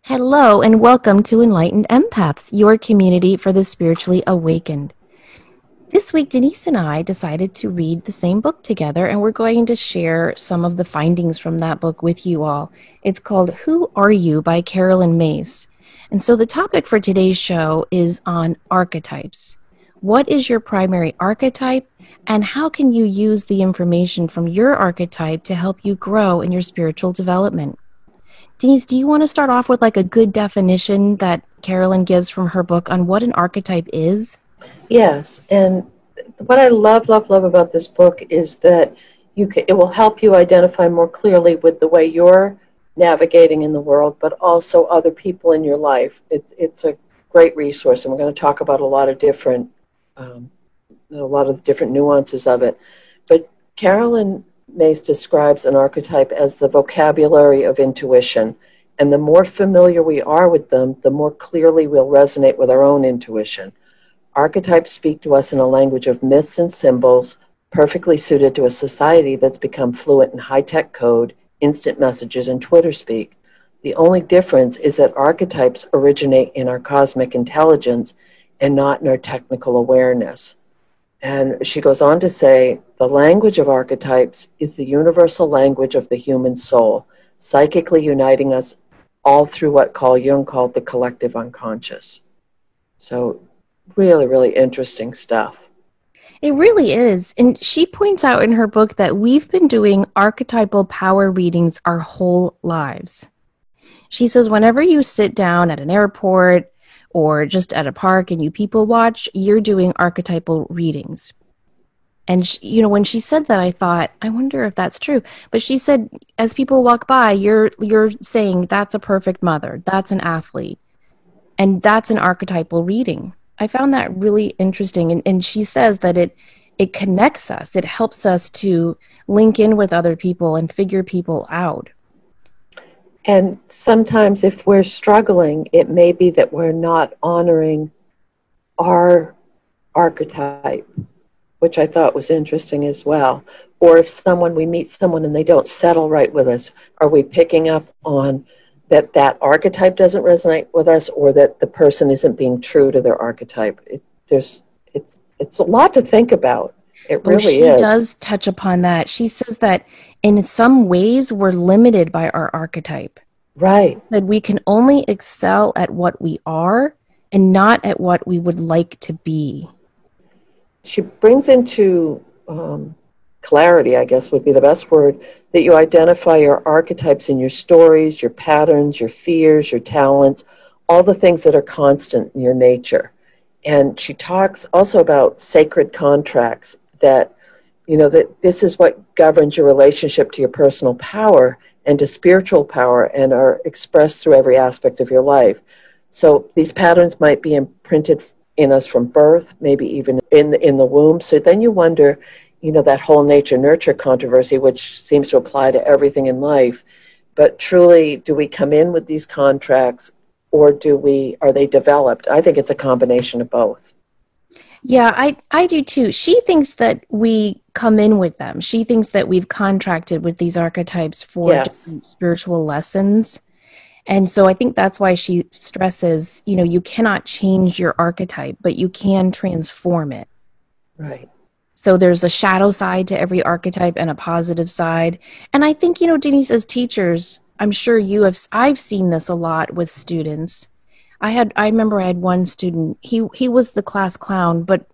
Hello, and welcome to Enlightened Empaths, your community for the spiritually awakened. This week, Denise and I decided to read the same book together, and we're going to share some of the findings from that book with you all. It's called Who Are You by Carolyn Myss. And so the topic for today's show is on archetypes. What is your primary archetype, and how can you use the information from your archetype to help you grow in your spiritual development? Denise, do you want to start off with like a good definition that Carolyn gives from her book on what an archetype is? Yes, and what I love about this book is that it will help you identify more clearly with the way you're navigating in the world, but also other people in your life. It's a great resource, and we're going to talk about a lot of different nuances of it. But Carolyn Myss describes an archetype as the vocabulary of intuition, and the more familiar we are with them, the more clearly we'll resonate with our own intuition. Archetypes speak to us in a language of myths and symbols, perfectly suited to a society that's become fluent in high-tech code, instant messages, and Twitter speak. The only difference is that archetypes originate in our cosmic intelligence and not in our technical awareness. And she goes on to say, the language of archetypes is the universal language of the human soul, psychically uniting us all through what Carl Jung called the collective unconscious. So really, really interesting stuff. It really is. And she points out in her book that we've been doing archetypal power readings our whole lives. She says whenever you sit down at an airport or just at a park and you people watch, you're doing archetypal readings. And when she said that, I thought, I wonder if that's true. But she said, as people walk by, you're saying that's a perfect mother, that's an athlete, and that's an archetypal reading. I found that really interesting. And she says that it connects us. It helps us to link in with other people and figure people out. And sometimes if we're struggling, it may be that we're not honoring our archetype, which I thought was interesting as well. Or if we meet someone and they don't settle right with us, are we picking up on that archetype doesn't resonate with us, or that the person isn't being true to their archetype? It's a lot to think about. It really is. She does touch upon that. She says that in some ways we're limited by our archetype. Right. That we can only excel at what we are and not at what we would like to be. She brings into clarity, I guess would be the best word, that you identify your archetypes in your stories, your patterns, your fears, your talents, all the things that are constant in your nature. And she talks also about sacred contracts, that this is what governs your relationship to your personal power and to spiritual power, and are expressed through every aspect of your life. So these patterns might be imprinted in us from birth, maybe even in the womb. So then you wonder, that whole nature-nurture controversy, which seems to apply to everything in life. But truly, do we come in with these contracts, or are they developed? I think it's a combination of both. Yeah, I do too. She thinks that we come in with them. She thinks that we've contracted with these archetypes for different spiritual lessons. And so I think that's why she stresses, you cannot change your archetype, but you can transform it. Right. So there's a shadow side to every archetype and a positive side. And I think, Denise, as teachers, I'm sure I've seen this a lot with students. I remember I had one student, he was the class clown, but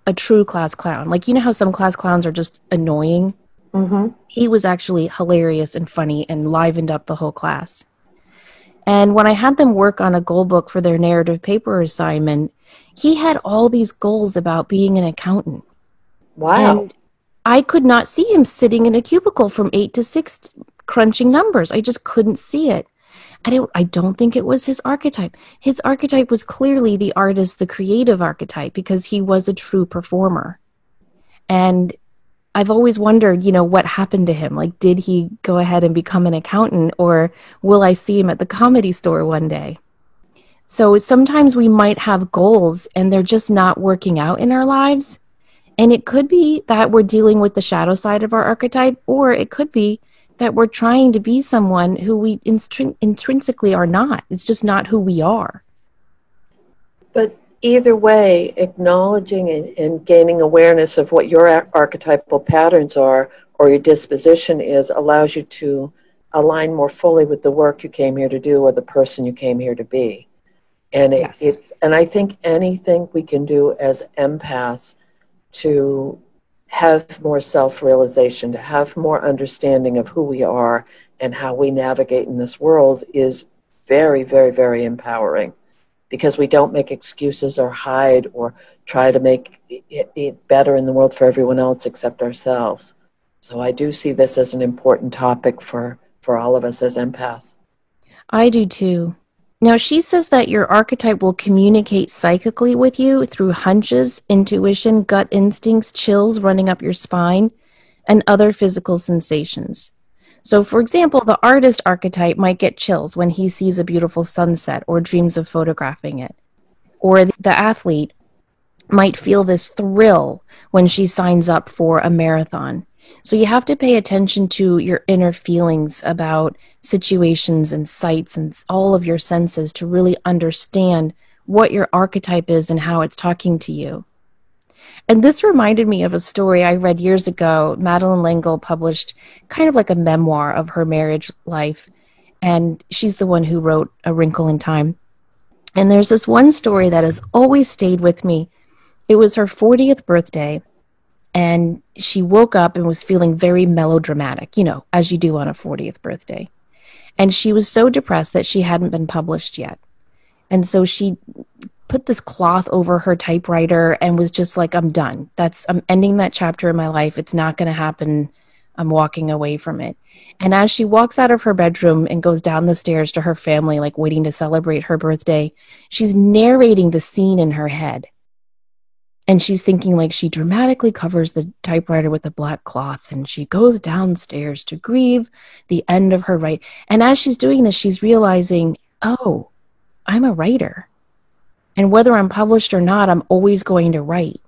a true class clown. Like, how some class clowns are just annoying? Mm-hmm. He was actually hilarious and funny and livened up the whole class. And when I had them work on a goal book for their narrative paper assignment, he had all these goals about being an accountant. Wow. And I could not see him sitting in a cubicle from 8 to 6 crunching numbers. I just couldn't see it. I don't think it was his archetype. His archetype was clearly the artist, the creative archetype, because he was a true performer. And I've always wondered, what happened to him? Like, did he go ahead and become an accountant, or will I see him at the Comedy Store one day? So sometimes we might have goals and they're just not working out in our lives. And it could be that we're dealing with the shadow side of our archetype, or it could be that we're trying to be someone who we intrinsically are not. It's just not who we are. But either way, acknowledging and gaining awareness of what your archetypal patterns are or your disposition is allows you to align more fully with the work you came here to do or the person you came here to be. And Yes. and I think anything we can do as empaths to have more self-realization, to have more understanding of who we are and how we navigate in this world is very, very, very empowering, because we don't make excuses or hide or try to make it better in the world for everyone else except ourselves. So I do see this as an important topic for all of us as empaths. I do too. Now, she says that your archetype will communicate psychically with you through hunches, intuition, gut instincts, chills running up your spine, and other physical sensations. So, for example, the artist archetype might get chills when he sees a beautiful sunset or dreams of photographing it. Or the athlete might feel this thrill when she signs up for a marathon. So you have to pay attention to your inner feelings about situations and sights and all of your senses to really understand what your archetype is and how it's talking to you. And this reminded me of a story I read years ago. Madeleine L'Engle published kind of like a memoir of her marriage life, and she's the one who wrote A Wrinkle in Time. And there's this one story that has always stayed with me. It was her 40th birthday, and she woke up and was feeling very melodramatic, as you do on a 40th birthday. And she was so depressed that she hadn't been published yet. And so she put this cloth over her typewriter and was just like, I'm done. I'm ending that chapter in my life. It's not going to happen. I'm walking away from it. And as she walks out of her bedroom and goes down the stairs to her family, like waiting to celebrate her birthday, she's narrating the scene in her head. And she's thinking, like, she dramatically covers the typewriter with a black cloth and she goes downstairs to grieve the end of her write. And as she's doing this, she's realizing, oh, I'm a writer. And whether I'm published or not, I'm always going to write.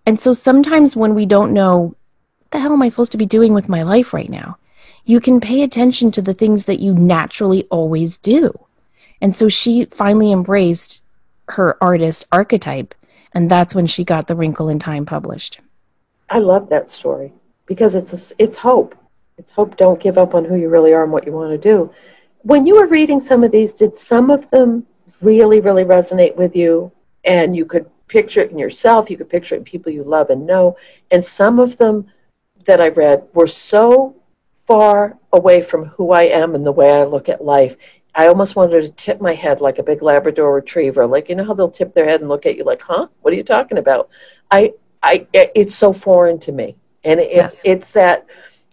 And so sometimes when we don't know, what the hell am I supposed to be doing with my life right now, you can pay attention to the things that you naturally always do. And so she finally embraced her artist archetype. And that's when she got The Wrinkle in Time published. I love that story because it's hope. It's hope. Don't give up on who you really are and what you want to do. When you were reading some of these, did some of them really, really resonate with you? And you could picture it in yourself. You could picture it in people you love and know. And some of them that I read were so far away from who I am and the way I look at life. I almost wanted to tip my head like a big Labrador retriever. Like, you know how they'll tip their head and look at you like, huh? What are you talking about? It's so foreign to me. And it's that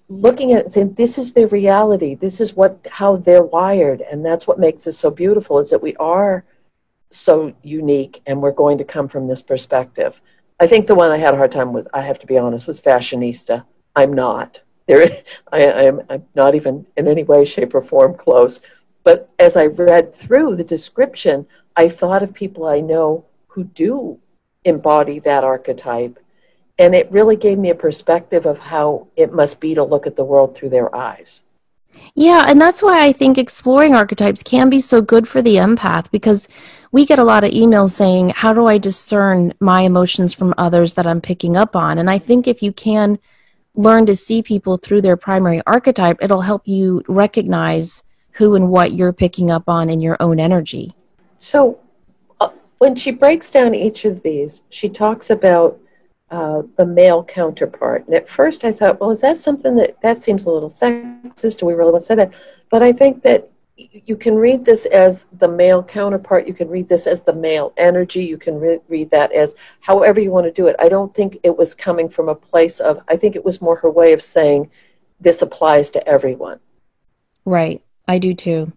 looking at it and saying, this is their reality. This is how they're wired. And that's what makes us so beautiful, is that we are so unique and we're going to come from this perspective. I think the one I had a hard time with, I have to be honest, was fashionista. I'm not. I'm not even in any way, shape, or form close. But as I read through the description, I thought of people I know who do embody that archetype. And it really gave me a perspective of how it must be to look at the world through their eyes. Yeah, and that's why I think exploring archetypes can be so good for the empath, because we get a lot of emails saying, how do I discern my emotions from others that I'm picking up on? And I think if you can learn to see people through their primary archetype, it'll help you recognize who and what you're picking up on in your own energy. So when she breaks down each of these, she talks about the male counterpart. And at first I thought, well, is that something that seems a little sexist? Do we really want to say that? But I think that you can read this as the male counterpart. You can read this as the male energy. You can read that as however you want to do it. I don't think it was coming from a place of, I think it was more her way of saying this applies to everyone. Right. I do too.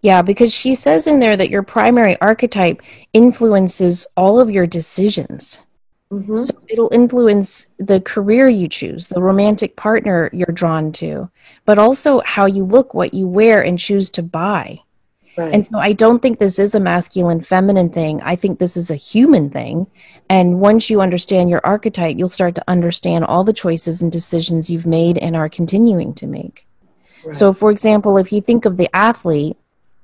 Yeah, because she says in there that your primary archetype influences all of your decisions. Mm-hmm. So it'll influence the career you choose, the romantic partner you're drawn to, but also how you look, what you wear, and choose to buy. Right. And so I don't think this is a masculine, feminine thing. I think this is a human thing. And once you understand your archetype, you'll start to understand all the choices and decisions you've made and are continuing to make. So, for example, if you think of the athlete,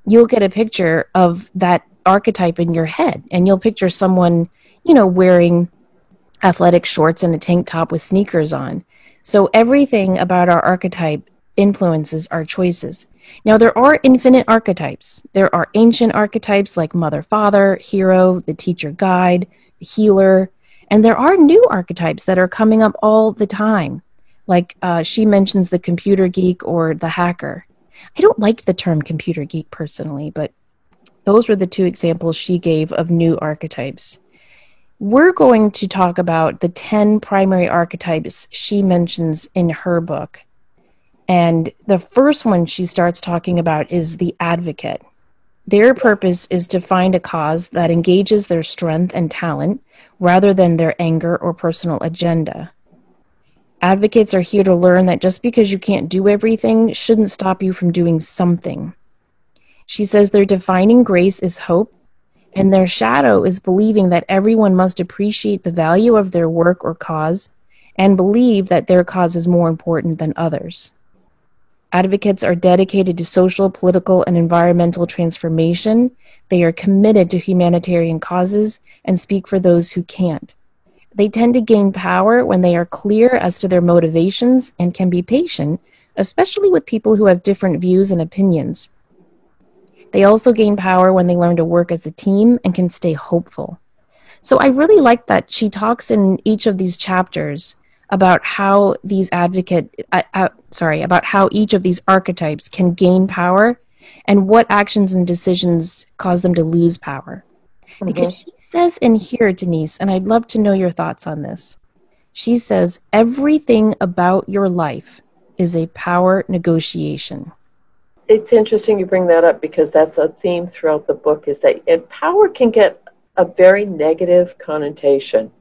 you'll get a picture of that archetype in your head, and you'll picture someone, wearing athletic shorts and a tank top with sneakers on. So everything about our archetype influences our choices. Now, there are infinite archetypes. There are ancient archetypes like mother, father, hero, the teacher, guide, the healer. And there are new archetypes that are coming up all the time. Like she mentions the computer geek or the hacker. I don't like the term computer geek personally, but those were the two examples she gave of new archetypes. We're going to talk about the 10 primary archetypes she mentions in her book. And the first one she starts talking about is the advocate. Their purpose is to find a cause that engages their strength and talent rather than their anger or personal agenda. Advocates are here to learn that just because you can't do everything shouldn't stop you from doing something. She says their defining grace is hope, and their shadow is believing that everyone must appreciate the value of their work or cause and believe that their cause is more important than others. Advocates are dedicated to social, political, and environmental transformation. They are committed to humanitarian causes and speak for those who can't. They tend to gain power when they are clear as to their motivations and can be patient, especially with people who have different views and opinions. They also gain power when they learn to work as a team and can stay hopeful. So I really like that she talks in each of these chapters about how these about how each of these archetypes can gain power and what actions and decisions cause them to lose power. Mm-hmm. Because she says in here, Denise, and I'd love to know your thoughts on this. She says, everything about your life is a power negotiation. It's interesting you bring that up because that's a theme throughout the book, is that power can get a very negative connotation,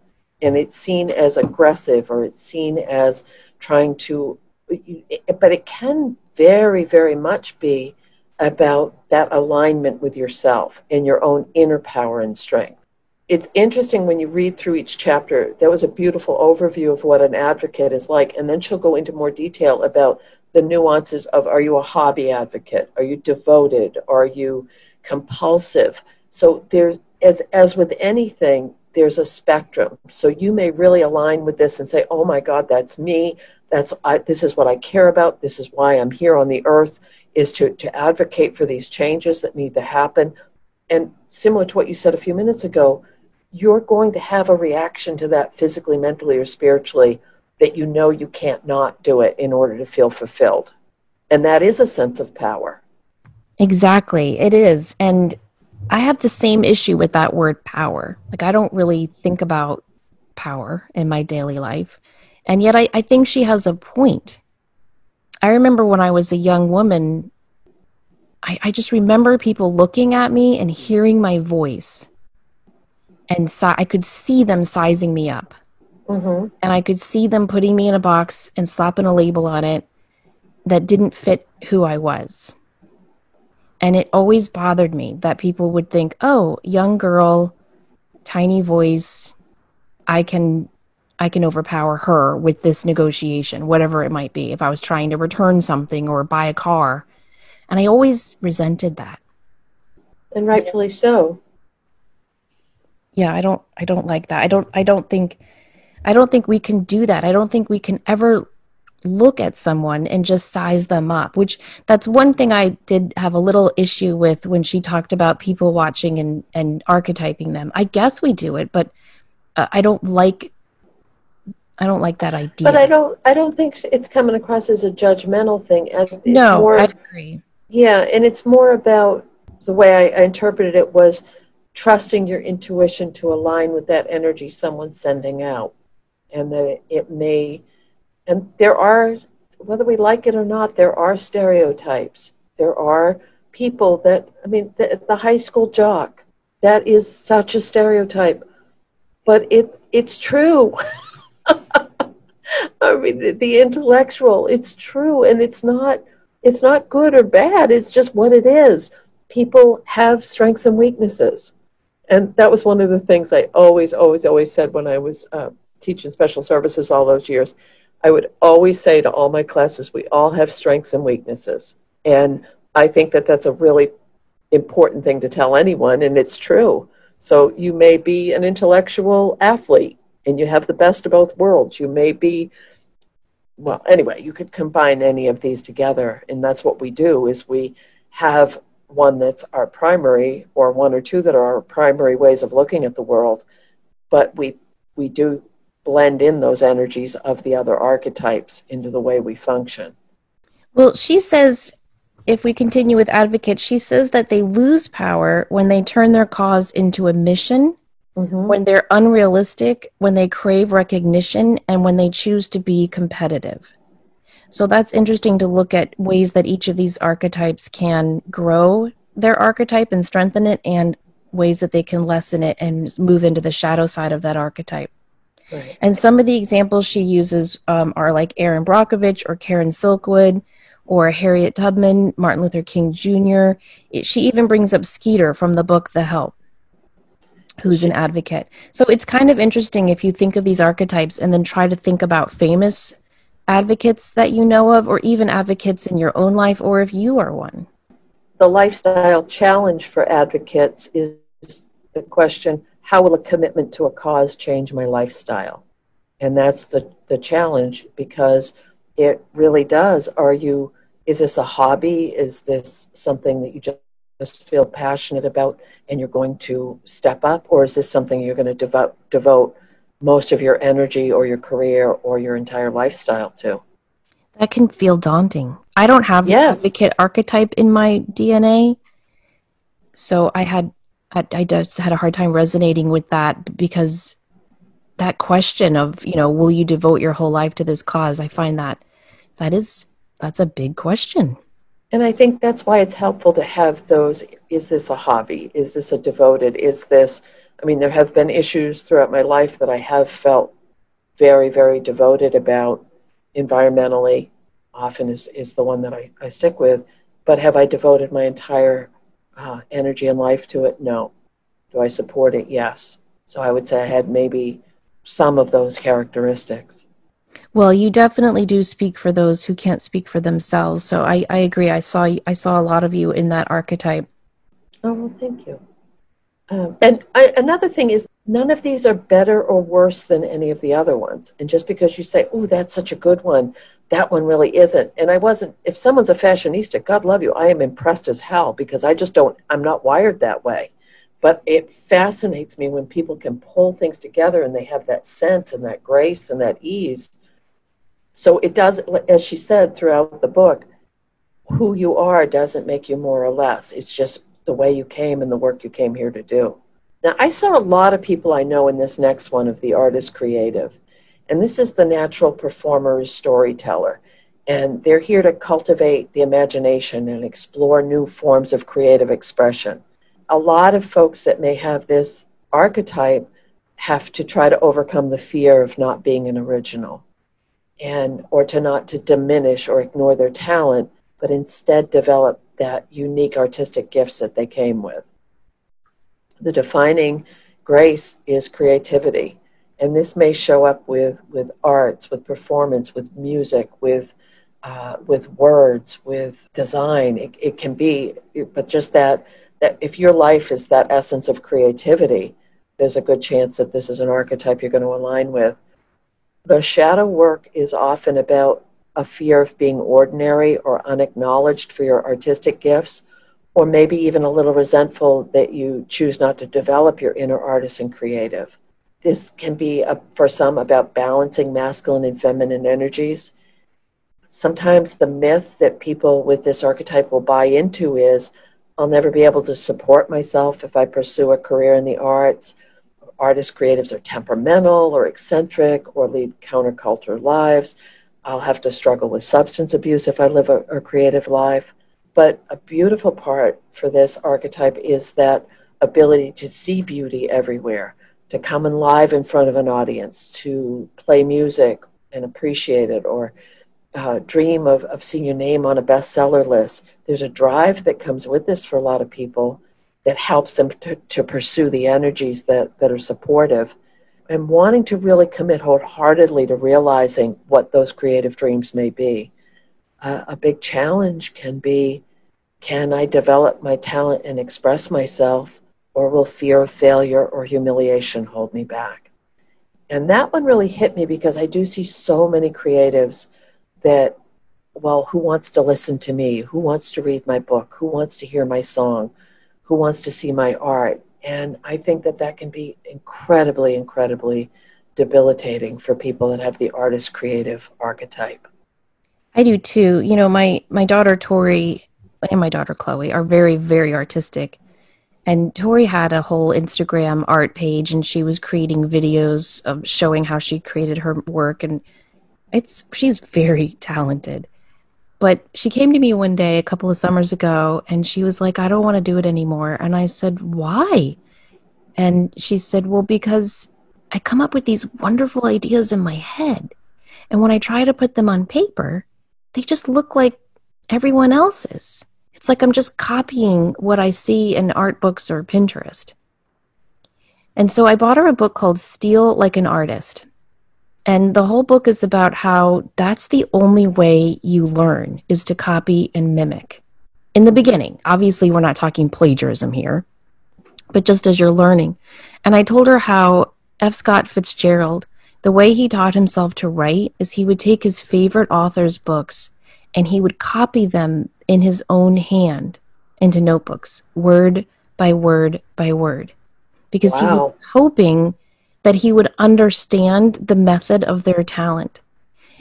and it's seen as aggressive or it's seen as trying to, but it can very, very much be about that alignment with yourself and your own inner power and strength. It's interesting when you read through each chapter, there was a beautiful overview of what an advocate is like, and then she'll go into more detail about the nuances of, are you a hobby advocate? Are you devoted? Are you compulsive? So there's, as with anything, there's a spectrum. So you may really align with this and say, oh my God, that's me. This is what I care about. This is why I'm here on the earth, is to advocate for these changes that need to happen. And similar to what you said a few minutes ago, you're going to have a reaction to that physically, mentally, or spiritually that you know you can't not do it in order to feel fulfilled. And that is a sense of power. Exactly, it is. And I have the same issue with that word power. Like, I don't really think about power in my daily life. And yet I think she has a point. I remember when I was a young woman, I just remember people looking at me and hearing my voice. And I could see them sizing me up. Mm-hmm. And I could see them putting me in a box and slapping a label on it that didn't fit who I was. And it always bothered me that people would think, oh, young girl, tiny voice, I can overpower her with this negotiation, whatever it might be, if I was trying to return something or buy a car. And I always resented that. And rightfully so. Yeah, I don't like that. I don't think we can do that. I don't think we can ever look at someone and just size them up, which that's one thing I did have a little issue with when she talked about people watching and archetyping them. I guess we do it, but I don't like that idea. But I don't think it's coming across as a judgmental thing. No, I agree. Yeah, and it's more about, the way I interpreted it was trusting your intuition to align with that energy someone's sending out. And that it may, and there are, whether we like it or not, there are stereotypes. There are people that, I mean, the high school jock, that is such a stereotype. But it's true. I mean, the intellectual, it's true, and it's not good or bad. It's just what it is. People have strengths and weaknesses, and that was one of the things I always said when I was teaching special services all those years. I would always say to all my classes, we all have strengths and weaknesses. And I think that that's a really important thing to tell anyone, and it's true. So you may be an intellectual athlete and you have the best of both worlds. You may be, well, anyway, you could combine any of these together, and that's what we do is we have one that's our primary, or one or two that are our primary ways of looking at the world, but we do blend in those energies of the other archetypes into the way we function. Well, she says, if we continue with advocates, she says that they lose power when they turn their cause into a mission, when they're unrealistic, when they crave recognition, and when they choose to be competitive. So that's interesting to look at ways that each of these archetypes can grow their archetype and strengthen it, and ways that they can lessen it and move into the shadow side of that archetype. Right. And some of the examples she uses are like Aaron Brockovich or Karen Silkwood or Harriet Tubman, Martin Luther King Jr. She even brings up Skeeter from the book The Help, who's an advocate. So it's kind of interesting if you think of these archetypes and then try to think about famous advocates that you know of, or even advocates in your own life, or if you are one. The lifestyle challenge for advocates is the question, how will a commitment to a cause change my lifestyle? And that's the challenge, because it really does. Is this a hobby? Is this something that you just feel passionate about and you're going to step up? Or is this something you're going to devote most of your energy or your career or your entire lifestyle to? That can feel daunting. I don't have the advocate archetype in my DNA. So I just had a hard time resonating with that, because that question of, will you devote your whole life to this cause? I find that's a big question. And I think that's why it's helpful to have those, is this a hobby? Is this a devoted? There have been issues throughout my life that I have felt very, very devoted about environmentally, often is the one that I stick with. But have I devoted my entire energy and life to it? No. Do I support it? Yes. So I would say I had maybe some of those characteristics. Well, you definitely do speak for those who can't speak for themselves. So I agree. I saw a lot of you in that archetype. Oh, well, thank you. Another thing is, none of these are better or worse than any of the other ones. And just because you say, oh, that's such a good one, that one really isn't. And if someone's a fashionista, God love you, I am impressed as hell, because I'm not wired that way. But it fascinates me when people can pull things together and they have that sense and that grace and that ease. So it does, as she said throughout the book, who you are doesn't make you more or less. It's just the way you came and the work you came here to do. Now, I saw a lot of people I know in this next one of the artist creative. And this is the natural performer, storyteller. And they're here to cultivate the imagination and explore new forms of creative expression. A lot of folks that may have this archetype have to try to overcome the fear of not being an original, or not to diminish or ignore their talent, but instead develop that unique artistic gifts that they came with. The defining grace is creativity. And this may show up with arts, with performance, with music, with words, with design. It can be, but just that if your life is that essence of creativity, there's a good chance that this is an archetype you're going to align with. The shadow work is often about a fear of being ordinary or unacknowledged for your artistic gifts, or maybe even a little resentful that you choose not to develop your inner artist and creative. This can be, for some, about balancing masculine and feminine energies. Sometimes the myth that people with this archetype will buy into is, I'll never be able to support myself if I pursue a career in the arts. Artist creatives are temperamental or eccentric or lead counterculture lives. I'll have to struggle with substance abuse if I live a creative life. But a beautiful part for this archetype is that ability to see beauty everywhere, to come in live in front of an audience, to play music and appreciate it, or dream of seeing your name on a bestseller list. There's a drive that comes with this for a lot of people that helps them to pursue the energies that are supportive. and wanting to really commit wholeheartedly to realizing what those creative dreams may be. A big challenge can be, can I develop my talent and express myself, or will fear of failure or humiliation hold me back? And that one really hit me because I do see so many creatives that, well, who wants to listen to me? Who wants to read my book? Who wants to hear my song? Who wants to see my art? And I think that that can be incredibly, incredibly debilitating for people that have the artist creative archetype. I do too. You know, my daughter Tori and my daughter Chloe are very, very artistic. And Tori had a whole Instagram art page, and she was creating videos of showing how she created her work, and she's very talented. But she came to me one day a couple of summers ago, and she was like, I don't want to do it anymore. And I said, why? And she said, well, because I come up with these wonderful ideas in my head. And when I try to put them on paper, they just look like everyone else's. It's like I'm just copying what I see in art books or Pinterest. And so I bought her a book called Steal Like an Artist. And the whole book is about how that's the only way you learn, is to copy and mimic. In the beginning, obviously we're not talking plagiarism here, but just as you're learning. And I told her how F. Scott Fitzgerald, the way he taught himself to write is he would take his favorite authors' books and he would copy them in his own hand into notebooks, word by word by word, because he was hoping that he would understand the method of their talent.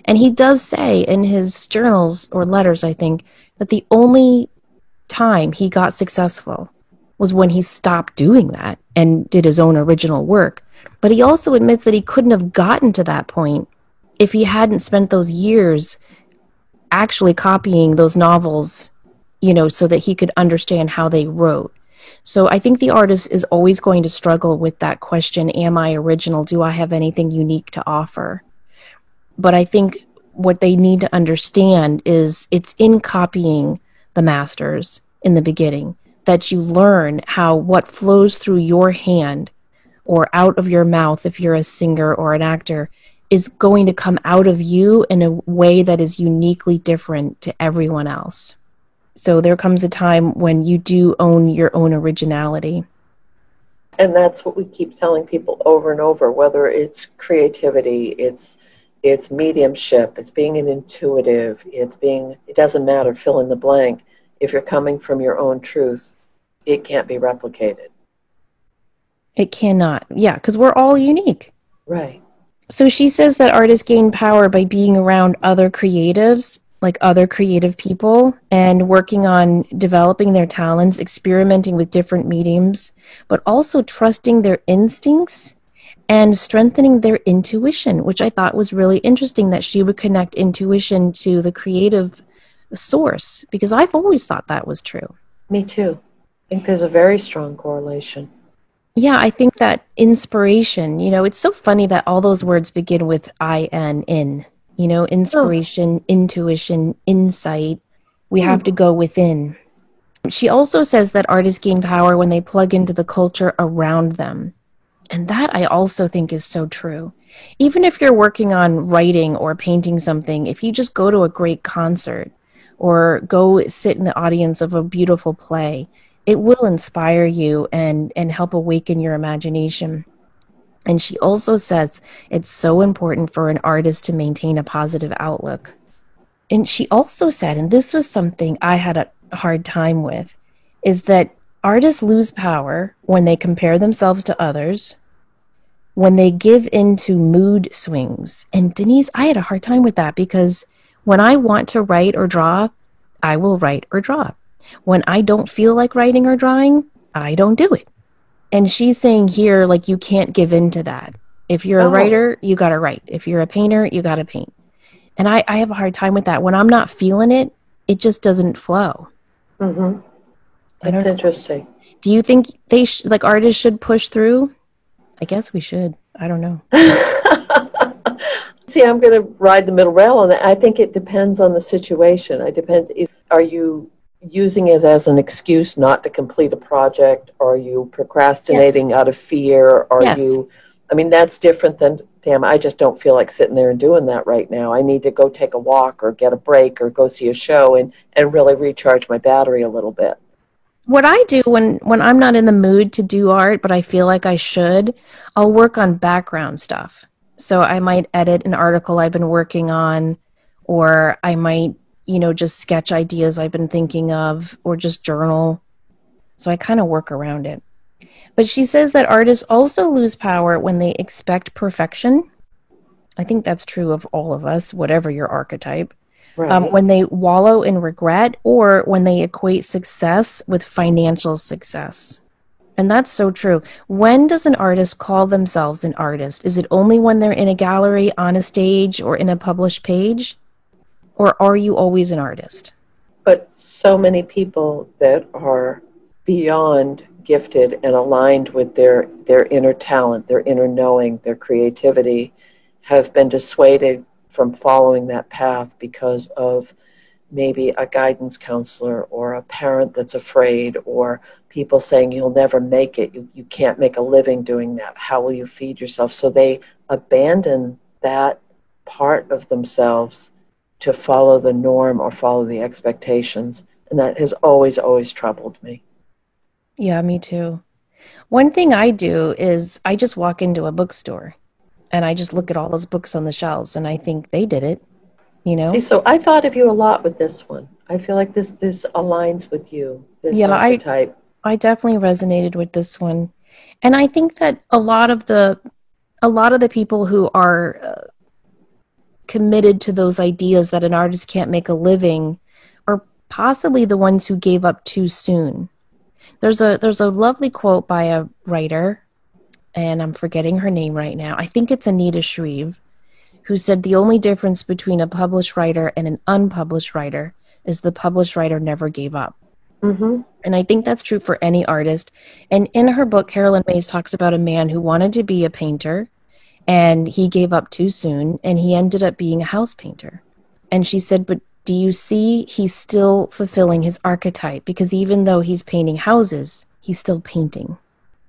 And he does say in his journals or letters, I think, that the only time he got successful was when he stopped doing that and did his own original work. But he also admits that he couldn't have gotten to that point if he hadn't spent those years actually copying those novels, you know, so that he could understand how they wrote. So I think the artist is always going to struggle with that question, am I original? Do I have anything unique to offer? But I think what they need to understand is it's in copying the masters in the beginning that you learn how what flows through your hand or out of your mouth, if you're a singer or an actor, is going to come out of you in a way that is uniquely different to everyone else. So there comes a time when you do own your own originality. And that's what we keep telling people over and over, whether it's creativity, it's mediumship, it's being an intuitive, it doesn't matter, fill in the blank. If you're coming from your own truth, it can't be replicated. It cannot. Yeah, because we're all unique. Right. So she says that artists gain power by being around other creatives, like other creative people, and working on developing their talents, experimenting with different mediums, but also trusting their instincts and strengthening their intuition, which I thought was really interesting that she would connect intuition to the creative source, because I've always thought that was true. Me too. I think there's a very strong correlation. Yeah, I think that inspiration, you know, it's so funny that all those words begin with I-N, in, you know, inspiration, intuition, insight. We have to go within. She also says that artists gain power when they plug into the culture around them. And that I also think is so true. Even if you're working on writing or painting something, if you just go to a great concert or go sit in the audience of a beautiful play, it will inspire you and help awaken your imagination. And she also says it's so important for an artist to maintain a positive outlook. And she also said, and this was something I had a hard time with, is that artists lose power when they compare themselves to others, when they give in to mood swings. And Denise, I had a hard time with that because when I want to write or draw, I will write or draw. When I don't feel like writing or drawing, I don't do it. And she's saying here, like, you can't give in to that. If you're a writer, you got to write. If you're a painter, you got to paint. And I have a hard time with that. When I'm not feeling it, it just doesn't flow. Mm-hmm. That's interesting. Do you think they like artists should push through? I guess we should. I don't know. See, I'm going to ride the middle rail on that. I think it depends on the situation. It depends. Are you using it as an excuse not to complete a project? Are you procrastinating out of fear? Are you I mean, that's different than, damn, I just don't feel like sitting there and doing that right now. I need to go take a walk or get a break or go see a show and really recharge my battery a little bit. What I do when I'm not in the mood to do art, but I feel like I should, I'll work on background stuff. So I might edit an article I've been working on, or I might, just sketch ideas I've been thinking of, or just journal. So I kind of work around it. But she says that artists also lose power when they expect perfection. I think that's true of all of us, whatever your archetype. Right. When they wallow in regret, or when they equate success with financial success. And that's so true. When does an artist call themselves an artist? Is it only when they're in a gallery, on a stage, or in a published page? Or are you always an artist? But so many people that are beyond gifted and aligned with their inner talent, their inner knowing, their creativity, have been dissuaded from following that path because of maybe a guidance counselor or a parent that's afraid, or people saying you'll never make it, you can't make a living doing that, how will you feed yourself? So they abandon that part of themselves to follow the norm or follow the expectations. And that has always, always troubled me. Yeah, me too. One thing I do is I just walk into a bookstore and I just look at all those books on the shelves and I think they did it, See, so I thought of you a lot with this one. I feel like this aligns with you, this Yeah, archetype. I definitely resonated with this one. And I think that a lot of the people who are committed to those ideas that an artist can't make a living are possibly the ones who gave up too soon. There's a lovely quote by a writer, and I'm forgetting her name right now. I think it's Anita Shreve, who said the only difference between a published writer and an unpublished writer is the published writer never gave up. Mm-hmm. And I think that's true for any artist. And in her book, Carolyn Mays talks about a man who wanted to be a painter, and he gave up too soon, and he ended up being a house painter. And she said, but do you see, he's still fulfilling his archetype, because even though he's painting houses, he's still painting.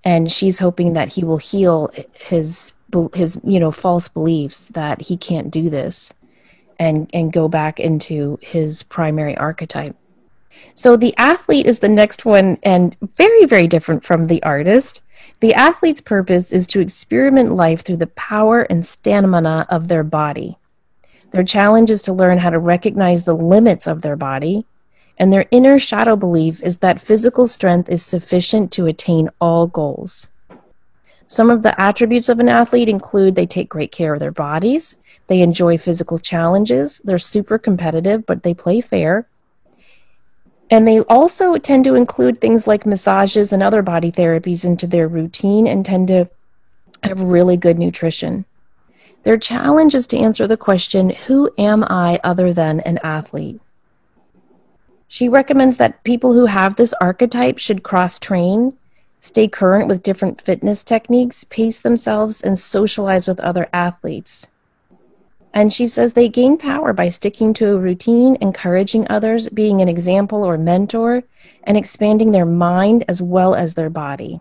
And she's hoping that he will heal his false beliefs that he can't do this and go back into his primary archetype. So the athlete is the next one, and very, very different from the artist. The athlete's purpose is to experiment life through the power and stamina of their body. Their challenge is to learn how to recognize the limits of their body, and their inner shadow belief is that physical strength is sufficient to attain all goals. Some of the attributes of an athlete include they take great care of their bodies, they enjoy physical challenges, they're super competitive, but they play fair. And they also tend to include things like massages and other body therapies into their routine and tend to have really good nutrition. Their challenge is to answer the question, who am I other than an athlete? She recommends that people who have this archetype should cross-train, stay current with different fitness techniques, pace themselves, and socialize with other athletes. And she says they gain power by sticking to a routine, encouraging others, being an example or mentor, and expanding their mind as well as their body.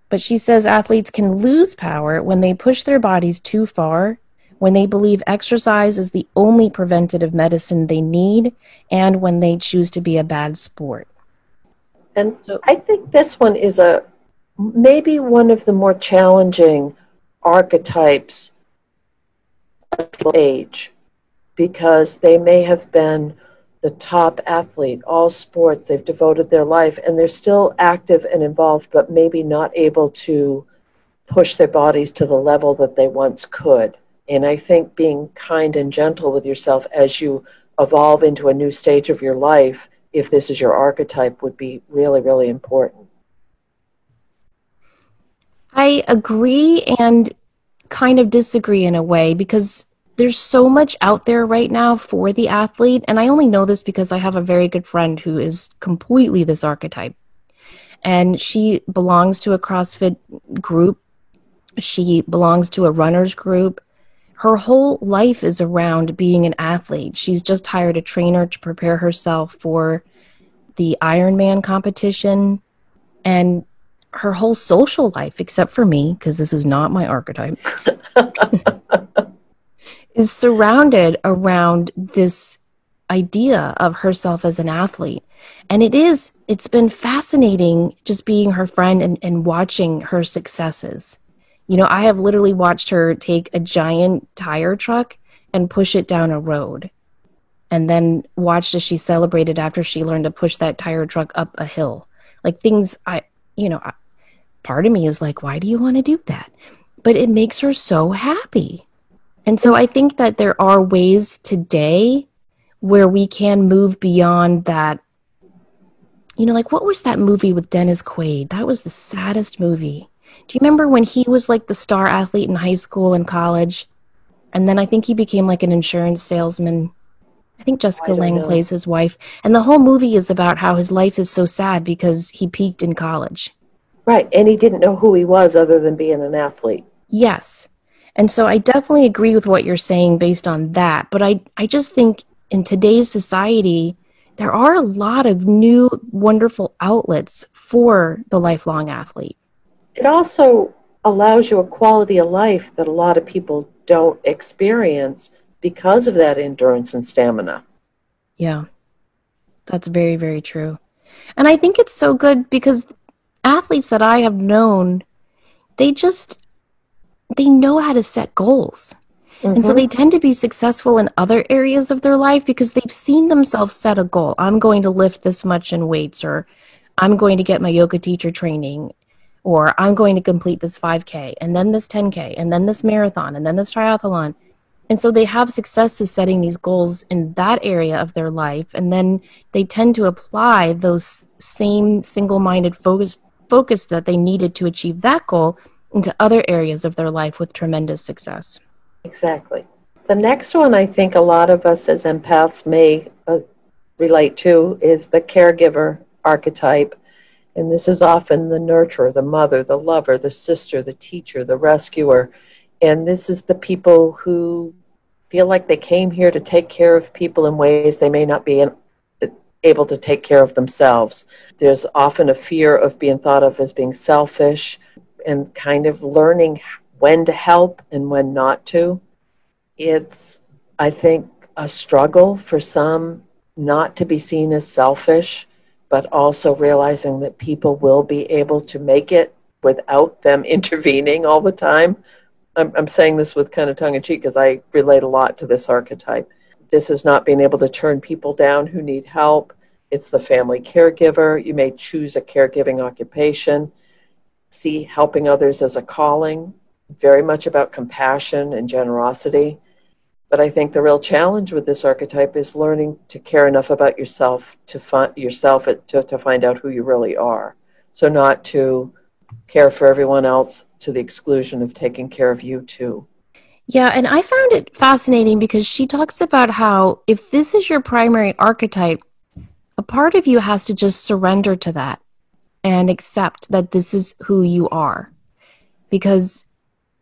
But she says athletes can lose power when they push their bodies too far, when they believe exercise is the only preventative medicine they need, and when they choose to be a bad sport. And so I think this one is maybe one of the more challenging archetypes age, because they may have been the top athlete, all sports, they've devoted their life, and they're still active and involved, but maybe not able to push their bodies to the level that they once could. And I think being kind and gentle with yourself as you evolve into a new stage of your life, if this is your archetype, would be really, really important. I agree and kind of disagree in a way, because there's so much out there right now for the athlete. And I only know this because I have a very good friend who is completely this archetype. And she belongs to a CrossFit group. She belongs to a runner's group. Her whole life is around being an athlete. She's just hired a trainer to prepare herself for the Ironman competition. And her whole social life, except for me, because this is not my archetype, is surrounded around this idea of herself as an athlete. And it's been fascinating just being her friend and watching her successes. You know, I have literally watched her take a giant tire truck and push it down a road, and then watched as she celebrated after she learned to push that tire truck up a hill. Like things part of me is like, why do you want to do that? But it makes her so happy. And so I think that there are ways today where we can move beyond that. You know, like what was that movie with Dennis Quaid? That was the saddest movie. Do you remember when he was like the star athlete in high school and college? And then I think he became like an insurance salesman. I think Jessica Lange plays his wife. And the whole movie is about how his life is so sad because he peaked in college. Right. And he didn't know who he was other than being an athlete. Yes. And so I definitely agree with what you're saying based on that. But I just think in today's society, there are a lot of new, wonderful outlets for the lifelong athlete. It also allows you a quality of life that a lot of people don't experience because of that endurance and stamina. Yeah, that's very, very true. And I think it's so good because athletes that I have known, they know how to set goals. Mm-hmm. And so they tend to be successful in other areas of their life because they've seen themselves set a goal. I'm going to lift this much in weights, or I'm going to get my yoga teacher training, or I'm going to complete this 5K, and then this 10K, and then this marathon, and then this triathlon. And so they have successes setting these goals in that area of their life, and then they tend to apply those same single-minded focus that they needed to achieve that goal into other areas of their life with tremendous success. Exactly. The next one I think a lot of us as empaths may relate to is the caregiver archetype. And this is often the nurturer, the mother, the lover, the sister, the teacher, the rescuer. And this is the people who feel like they came here to take care of people in ways they may not be able to take care of themselves. There's often a fear of being thought of as being selfish and kind of learning when to help and when not to. It's, I think, a struggle for some not to be seen as selfish, but also realizing that people will be able to make it without them intervening all the time. I'm saying this with kind of tongue-in-cheek because I relate a lot to this archetype. This is not being able to turn people down who need help. It's the family caregiver. You may choose a caregiving occupation. See helping others as a calling, very much about compassion and generosity. But I think the real challenge with this archetype is learning to care enough about yourself to find out who you really are. So not to care for everyone else to the exclusion of taking care of you too. Yeah, and I found it fascinating because she talks about how if this is your primary archetype, a part of you has to just surrender to that and accept that this is who you are. Because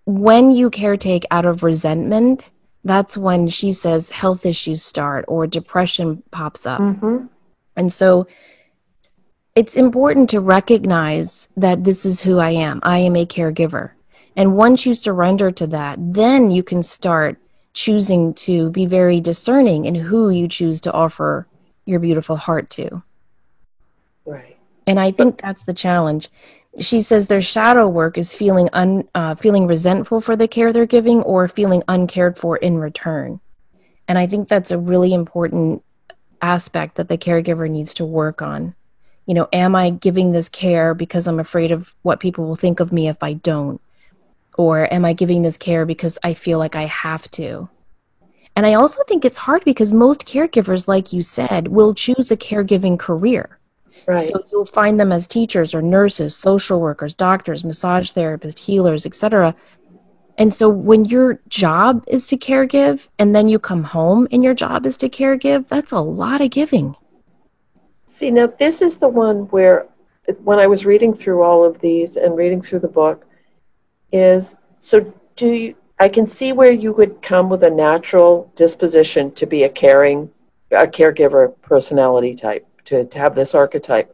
when you caretake out of resentment, that's when she says health issues start or depression pops up. Mm-hmm. And so it's important to recognize that this is who I am. I am a caregiver. And once you surrender to that, then you can start choosing to be very discerning in who you choose to offer your beautiful heart to. Right. And I think that's the challenge. She says their shadow work is feeling resentful for the care they're giving or feeling uncared for in return. And I think that's a really important aspect that the caregiver needs to work on. You know, am I giving this care because I'm afraid of what people will think of me if I don't? Or am I giving this care because I feel like I have to? And I also think it's hard because most caregivers, like you said, will choose a caregiving career. Right. So you'll find them as teachers or nurses, social workers, doctors, massage therapists, healers, etc. And so when your job is to caregive and then you come home and your job is to caregive, that's a lot of giving. See, now this is the one where when I was reading through all of these and reading through the book is, so I can see where you would come with a natural disposition to be a caregiver personality type, to have this archetype.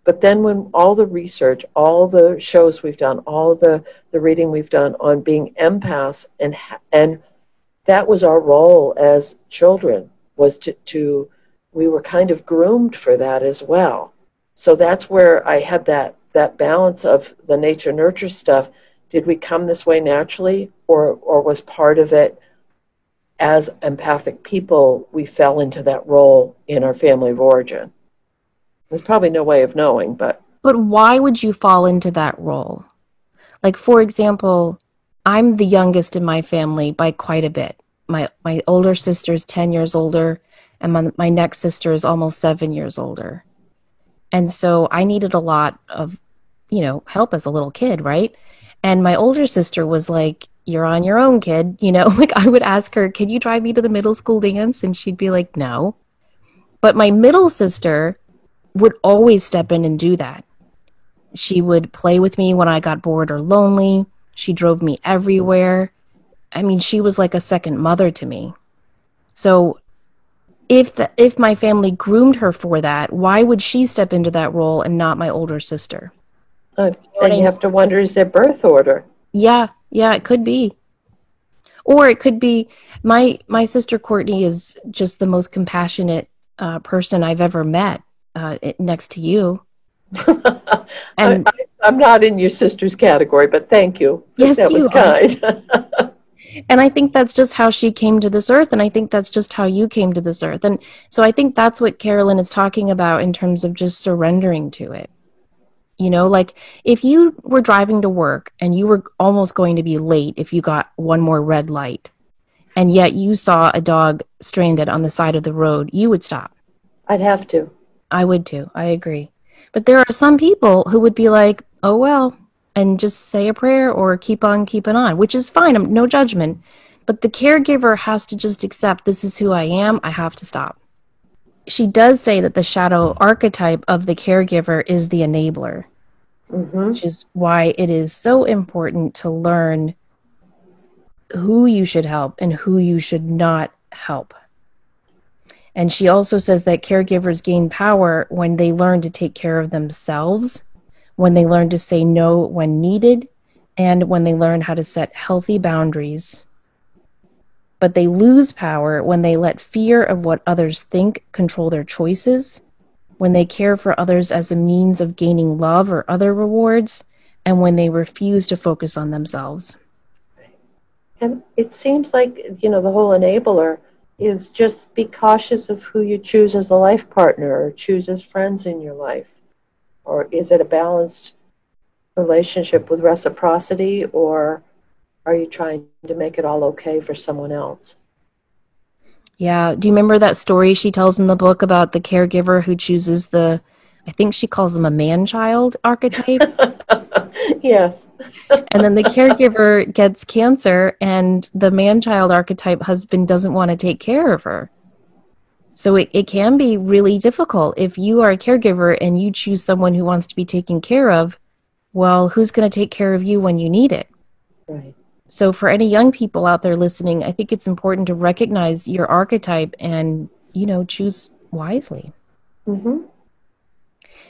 But then when all the research, all the shows we've done, all the reading we've done on being empaths, and that was our role as children, was to we were kind of groomed for that as well. So that's where I had that balance of the nature nurture stuff. Did we come this way naturally, or was part of it, as empathic people, we fell into that role in our family of origin? There's probably no way of knowing, but why would you fall into that role? Like, for example, I'm the youngest in my family by quite a bit. My older sister's 10 years older, and my next sister is almost 7 years older. And so I needed a lot of, help as a little kid, right? And my older sister was like, "You're on your own, kid." Like, I would ask her, "Can you drive me to the middle school dance?" And she'd be like, "No." But my middle sister would always step in and do that. She would play with me when I got bored or lonely. She drove me everywhere. I mean, she was like a second mother to me. So if my family groomed her for that, why would she step into that role and not my older sister? then you have to wonder, is their birth order? Yeah, it could be. Or it could be my sister Courtney is just the most compassionate person I've ever met, next to you. And I'm not in your sister's category, but thank you. Yes, that was kind. And I think that's just how she came to this earth, and I think that's just how you came to this earth. And so I think that's what Carolyn is talking about in terms of just surrendering to it. Like, if you were driving to work and you were almost going to be late if you got one more red light, and yet you saw a dog stranded on the side of the road, you would stop. I'd have to. I would too. I agree. But there are some people who would be like, "Oh, well," and just say a prayer or keep on keeping on, which is fine. No judgment. But the caregiver has to just accept, this is who I am. I have to stop. She does say that the shadow archetype of the caregiver is the enabler, which is why it is so important to learn who you should help and who you should not help. And she also says that caregivers gain power when they learn to take care of themselves, when they learn to say no when needed, and when they learn how to set healthy boundaries. But they lose power when they let fear of what others think control their choices, when they care for others as a means of gaining love or other rewards, and when they refuse to focus on themselves. And it seems like, the whole enabler is just be cautious of who you choose as a life partner or choose as friends in your life. Or is it a balanced relationship with reciprocity, or are you trying to make it all okay for someone else? Yeah. Do you remember that story she tells in the book about the caregiver who chooses I think she calls them a man-child archetype? Yes. And then the caregiver gets cancer, and the man-child archetype husband doesn't want to take care of her. So it can be really difficult. If you are a caregiver and you choose someone who wants to be taken care of, well, who's going to take care of you when you need it? Right. So for any young people out there listening, I think it's important to recognize your archetype and, choose wisely. Mm-hmm.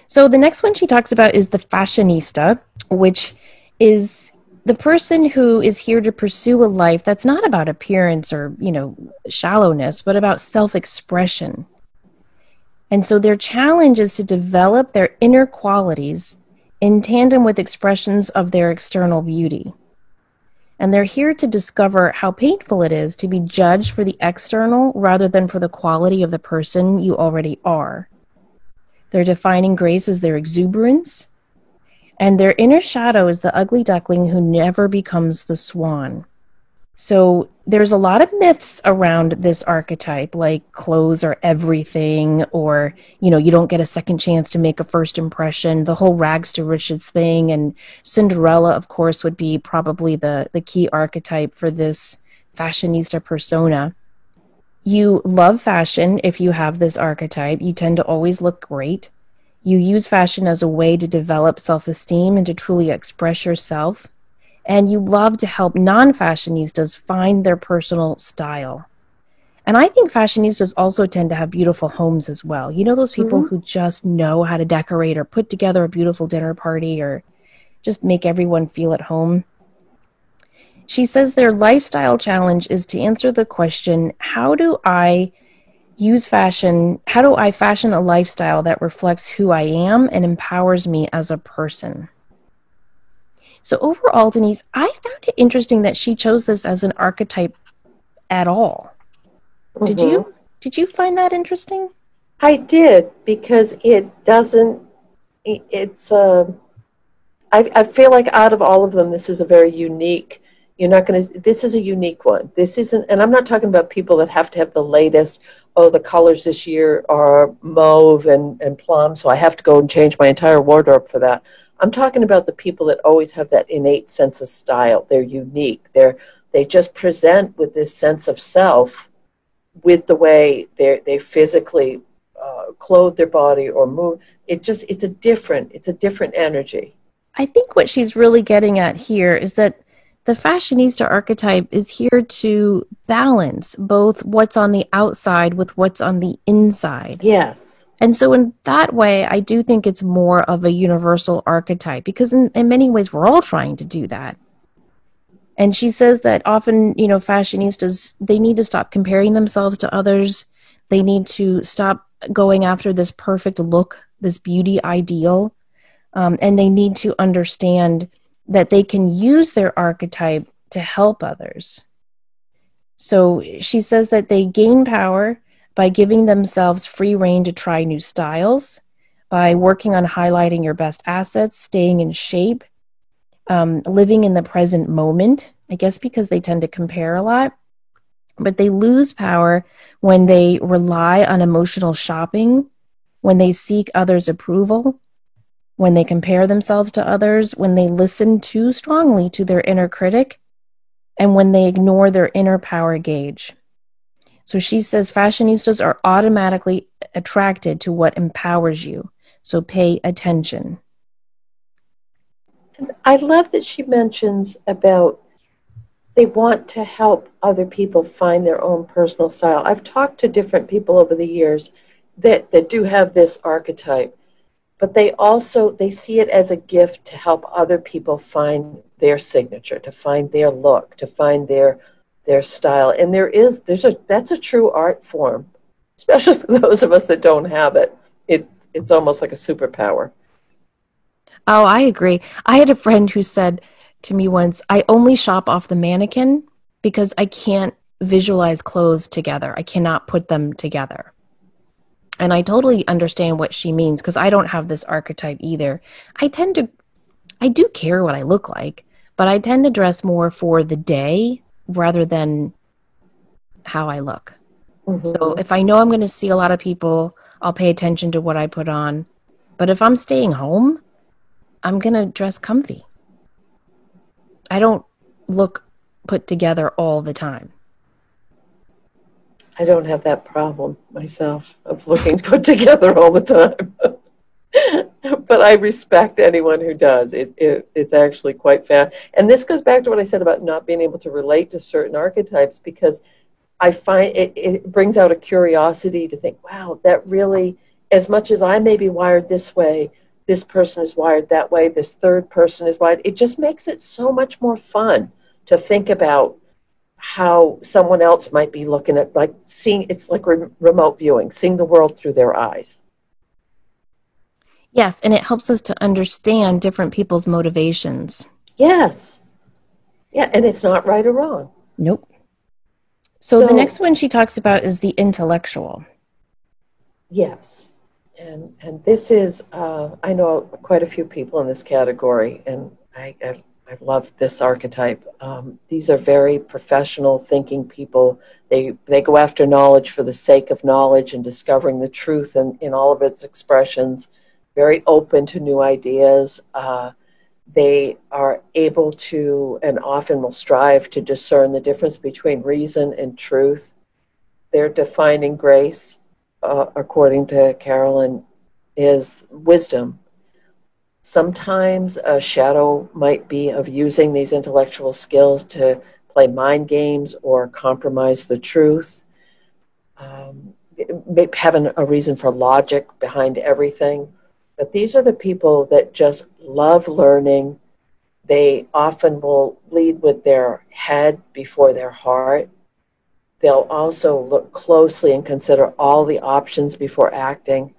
So the next one she talks about is the fashionista, which is the person who is here to pursue a life that's not about appearance or, shallowness, but about self-expression. And so their challenge is to develop their inner qualities in tandem with expressions of their external beauty. And they're here to discover how painful it is to be judged for the external rather than for the quality of the person you already are. Their defining grace is their exuberance, and their inner shadow is the ugly duckling who never becomes the swan. So there's a lot of myths around this archetype, like clothes are everything, or, you don't get a second chance to make a first impression, the whole rags to riches thing. And Cinderella, of course, would be probably the key archetype for this fashionista persona. You love fashion if you have this archetype. You tend to always look great. You use fashion as a way to develop self-esteem and to truly express yourself. And you love to help non-fashionistas find their personal style. And I think fashionistas also tend to have beautiful homes as well. You know, those people Hmm. who just know how to decorate or put together a beautiful dinner party or just make everyone feel at home. She says their lifestyle challenge is to answer the question, how do I use fashion? How do I fashion a lifestyle that reflects who I am and empowers me as a person? So overall, Denise, I found it interesting that she chose this as an archetype at all. Did Hmm. you? Did you find that interesting? I did, because it doesn't, it's, I feel like out of all of them, this is a very unique, you're not going to, this is a unique one. This isn't, and I'm not talking about people that have to have the latest, oh, the colors this year are mauve and plum, so I have to go and change my entire wardrobe for that. I'm talking about the people that always have that innate sense of style. They're unique. They just present with this sense of self with the way they physically clothe their body or move. It's a different energy. I think what she's really getting at here is that the fashionista archetype is here to balance both what's on the outside with what's on the inside. Yes. And so, in that way, I do think it's more of a universal archetype because, in many ways, we're all trying to do that. And she says that often, you know, fashionistas, they need to stop comparing themselves to others. They need to stop going after this perfect look, this beauty ideal. And they need to understand that they can use their archetype to help others. So she says that they gain power by giving themselves free rein to try new styles, by working on highlighting your best assets, staying in shape, living in the present moment. I guess because they tend to compare a lot, but they lose power when they rely on emotional shopping, when they seek others' approval, when they compare themselves to others, when they listen too strongly to their inner critic, and when they ignore their inner power gauge. So she says fashionistas are automatically attracted to what empowers you. So pay attention. I love that she mentions about they want to help other people find their own personal style. I've talked to different people over the years that do have this archetype, but they see it as a gift to help other people find their signature, to find their look, to find their style. And that's a true art form, especially for those of us that don't have it. It's almost like a superpower. Oh, I agree. I had a friend who said to me once, I only shop off the mannequin because I can't visualize clothes together. I cannot put them together. And I totally understand what she means because I don't have this archetype either. I tend to, I do care what I look like, but I tend to dress more for the day rather than how I look. So Hmm. if I know I'm going to see a lot of people, I'll pay attention to what I put on. But if I'm staying home, I'm going to dress comfy. I don't look put together all the time. I don't have that problem myself of looking put together all the time. But I respect anyone who does. It's actually quite fast. And this goes back to what I said about not being able to relate to certain archetypes, because I find it brings out a curiosity to think, wow, that really, as much as I may be wired this way, this person is wired that way, this third person is wired. It just makes it so much more fun to think about how someone else might be looking at, like seeing, it's like remote viewing, seeing the world through their eyes. Yes, and it helps us to understand different people's motivations. Yes. Yeah, and it's not right or wrong. Nope. So the So, next one she talks about is the intellectual. yes. And this is, I know quite a few people in this category, and I love this archetype. These are very professional thinking people. They go after knowledge for the sake of knowledge and discovering the truth in all of its expressions, very open to new ideas. They are able to, and often will strive to discern the difference between reason and truth. They're defining grace, according to Carolyn, is wisdom. Sometimes a shadow might be of using these intellectual skills to play mind games or compromise the truth. having a reason for logic behind everything. But these are the people that just love learning. They often will lead with their head before their heart. They'll also look closely and consider all the options before acting.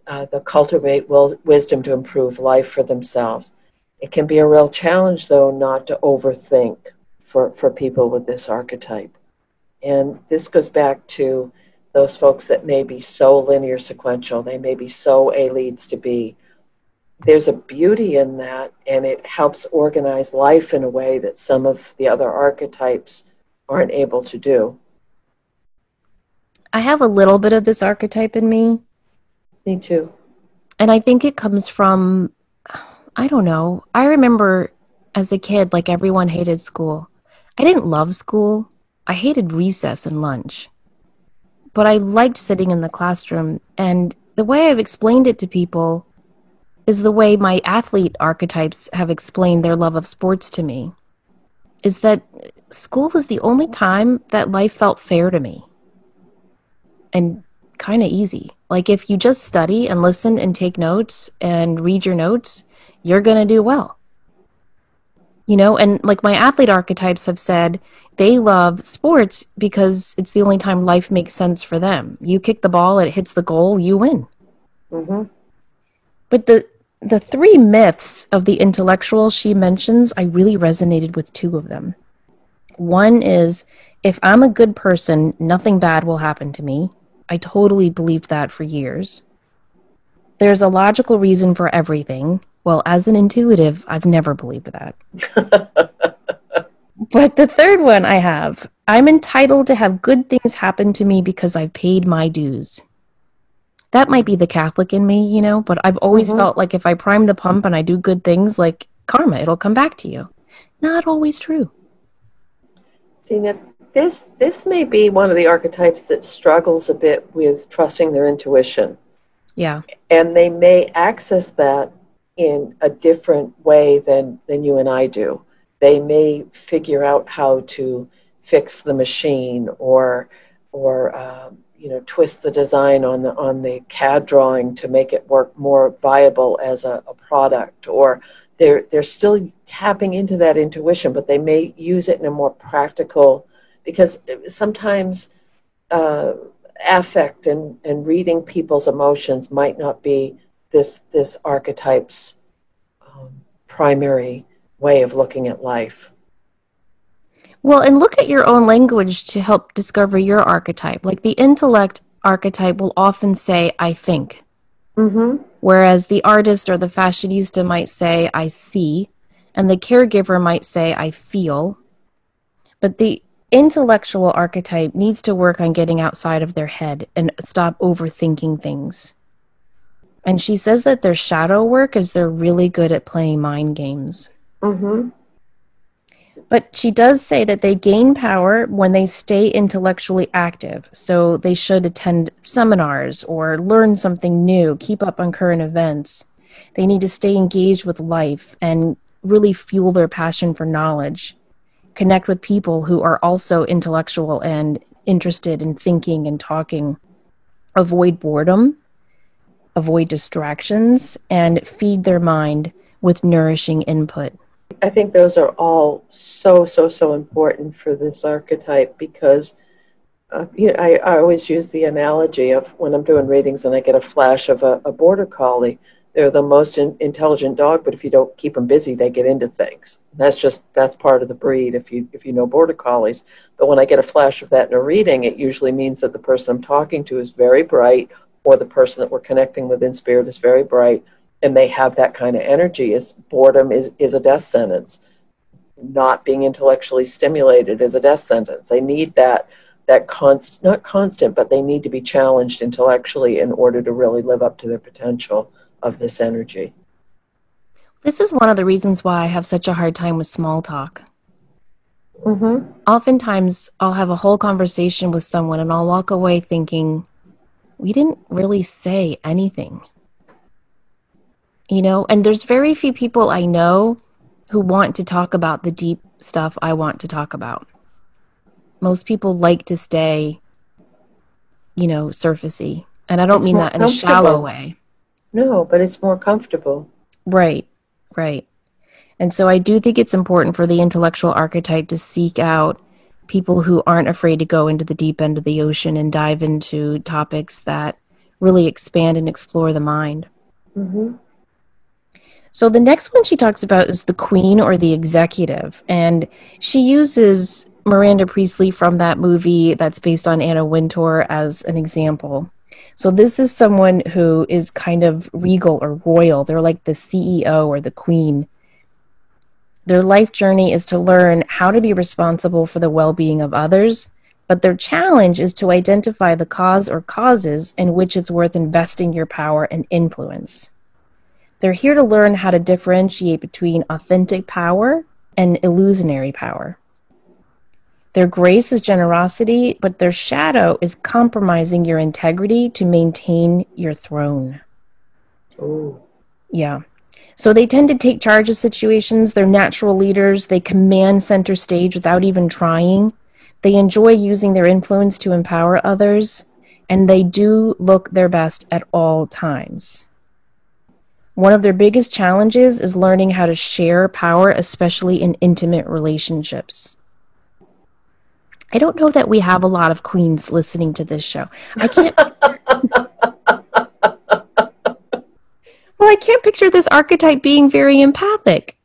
They'll cultivate wisdom to improve life for themselves. It can be a real challenge, though, not to overthink for people with this archetype. And this goes back to those folks that may be so linear sequential. They may be so A leads to B. There's a beauty in that, and it helps organize life in a way that some of the other archetypes aren't able to do. I have a little bit of this archetype in me. Me too. And I think it comes from, I don't know. I remember as a kid, like everyone hated school. I didn't love school. I hated recess and lunch. But I liked sitting in the classroom. And the way I've explained it to people is the way my athlete archetypes have explained their love of sports to me, is that school is the only time that life felt fair to me. And kind of easy. Like if you just study and listen and take notes and read your notes, you're going to do well. You know, and like my athlete archetypes have said, they love sports because it's the only time life makes sense for them. You kick the ball, it hits the goal, you win. Mm-hmm. But the three myths of the intellectual she mentions, I really resonated with two of them. One is, if I'm a good person, nothing bad will happen to me. I totally believed that for years. There's a logical reason for everything. Well, as an intuitive, I've never believed that. But the third one I have, I'm entitled to have good things happen to me because I've paid my dues. That might be the Catholic in me, you know, but I've always felt like if I prime the pump and I do good things, like karma, it'll come back to you. Not always true. See, now, this may be one of the archetypes that struggles a bit with trusting their intuition. Yeah. And they may access that in a different way than you and I do. They may figure out how to fix the machine or twist the design on the CAD drawing to make it work more viable as a product, or they're still tapping into that intuition, but they may use it in a more practical, because sometimes affect and reading people's emotions might not be this archetype's primary way of looking at life. Well, and look at your own language to help discover your archetype. Like the intellect archetype will often say, I think. Mm-hmm. Whereas the artist or the fashionista might say, I see. And the caregiver might say, I feel. But the intellectual archetype needs to work on getting outside of their head and stop overthinking things. And she says that their shadow work is they're really good at playing mind games. Mm-hmm. But she does say that they gain power when they stay intellectually active. So they should attend seminars or learn something new, keep up on current events. They need to stay engaged with life and really fuel their passion for knowledge. Connect with people who are also intellectual and interested in thinking and talking. Avoid boredom, avoid distractions, and feed their mind with nourishing input. I think those are all so important for this archetype, because I always use the analogy of when I'm doing readings and I get a flash of a border collie. They're the most intelligent dog, but if you don't keep them busy, they get into things. That's part of the breed if you know border collies. But when I get a flash of that in a reading, it usually means that the person I'm talking to is very bright, or the person that we're connecting with in spirit is very bright, and they have that kind of energy. Boredom is a death sentence. Not being intellectually stimulated is a death sentence. They need that not constant, but they need to be challenged intellectually in order to really live up to their potential of this energy. This is one of the reasons why I have such a hard time with small talk. Mm-hmm. Oftentimes, I'll have a whole conversation with someone and I'll walk away thinking, we didn't really say anything. You know, and there's very few people I know who want to talk about the deep stuff I want to talk about. Most people like to stay surfacey. And I don't It's mean more that in a shallow comfortable. way. No, but it's more comfortable. Right, right. And so I do think it's important for the intellectual archetype to seek out people who aren't afraid to go into the deep end of the ocean and dive into topics that really expand and explore the mind. Mm-hmm. So the next one she talks about is the queen or the executive. And she uses Miranda Priestley from that movie that's based on Anna Wintour as an example. So this is someone who is kind of regal or royal. They're like the CEO or the queen. Their life journey is to learn how to be responsible for the well-being of others, but their challenge is to identify the cause or causes in which it's worth investing your power and influence. They're here to learn how to differentiate between authentic power and illusionary power. Their grace is generosity, but their shadow is compromising your integrity to maintain your throne. Oh. Yeah. So they tend to take charge of situations. They're natural leaders. They command center stage without even trying. They enjoy using their influence to empower others, and they do look their best at all times. One of their biggest challenges is learning how to share power, especially in intimate relationships. I don't know that we have a lot of queens listening to this show. I can't. Well, I can't picture this archetype being very empathic.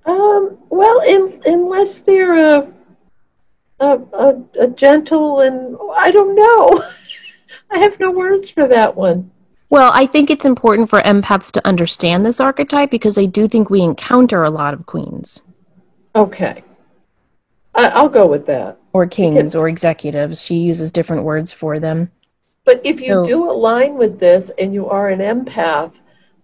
Well, unless they're a gentle and I don't know. I have no words for that one. Well, I think it's important for empaths to understand this archetype because I do think we encounter a lot of queens. Okay. I'll go with that. Or kings or executives. She uses different words for them. But if you do align with this and you are an empath,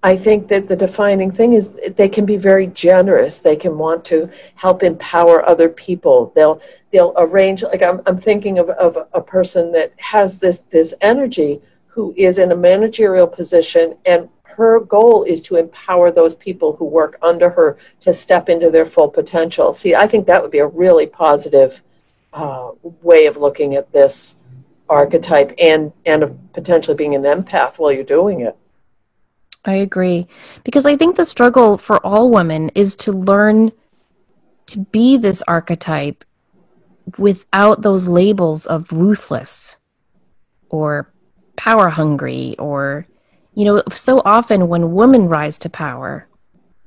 I think that the defining thing is they can be very generous. They can want to help empower other people. They'll arrange, like I'm thinking of a person that has this energy who is in a managerial position, and her goal is to empower those people who work under her to step into their full potential. See, I think that would be a really positive way of looking at this archetype and of potentially being an empath while you're doing it. I agree. Because I think the struggle for all women is to learn to be this archetype without those labels of ruthless or power hungry or, so often when women rise to power,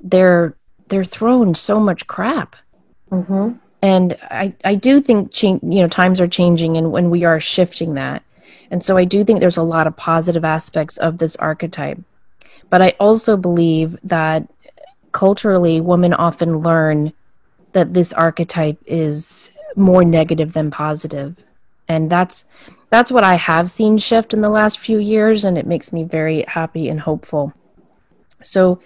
they're thrown so much crap. Mm-hmm. And I do think, times are changing and when we are shifting that. And so I do think there's a lot of positive aspects of this archetype. But I also believe that culturally, women often learn that this archetype is more negative than positive. And that's what I have seen shift in the last few years, and it makes me very happy and hopeful. So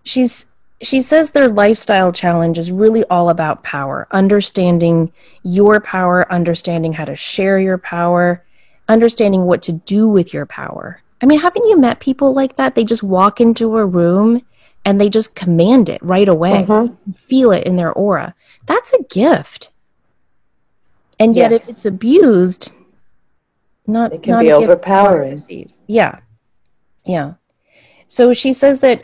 she says their lifestyle challenge is really all about power, understanding your power, understanding how to share your power, understanding what to do with your power. I mean, haven't you met people like that? They just walk into a room and they just command it right away. Mm-hmm. Feel it in their aura. That's a gift. And yet if it's abused, it can be overpowering. Yeah. Yeah. So she says that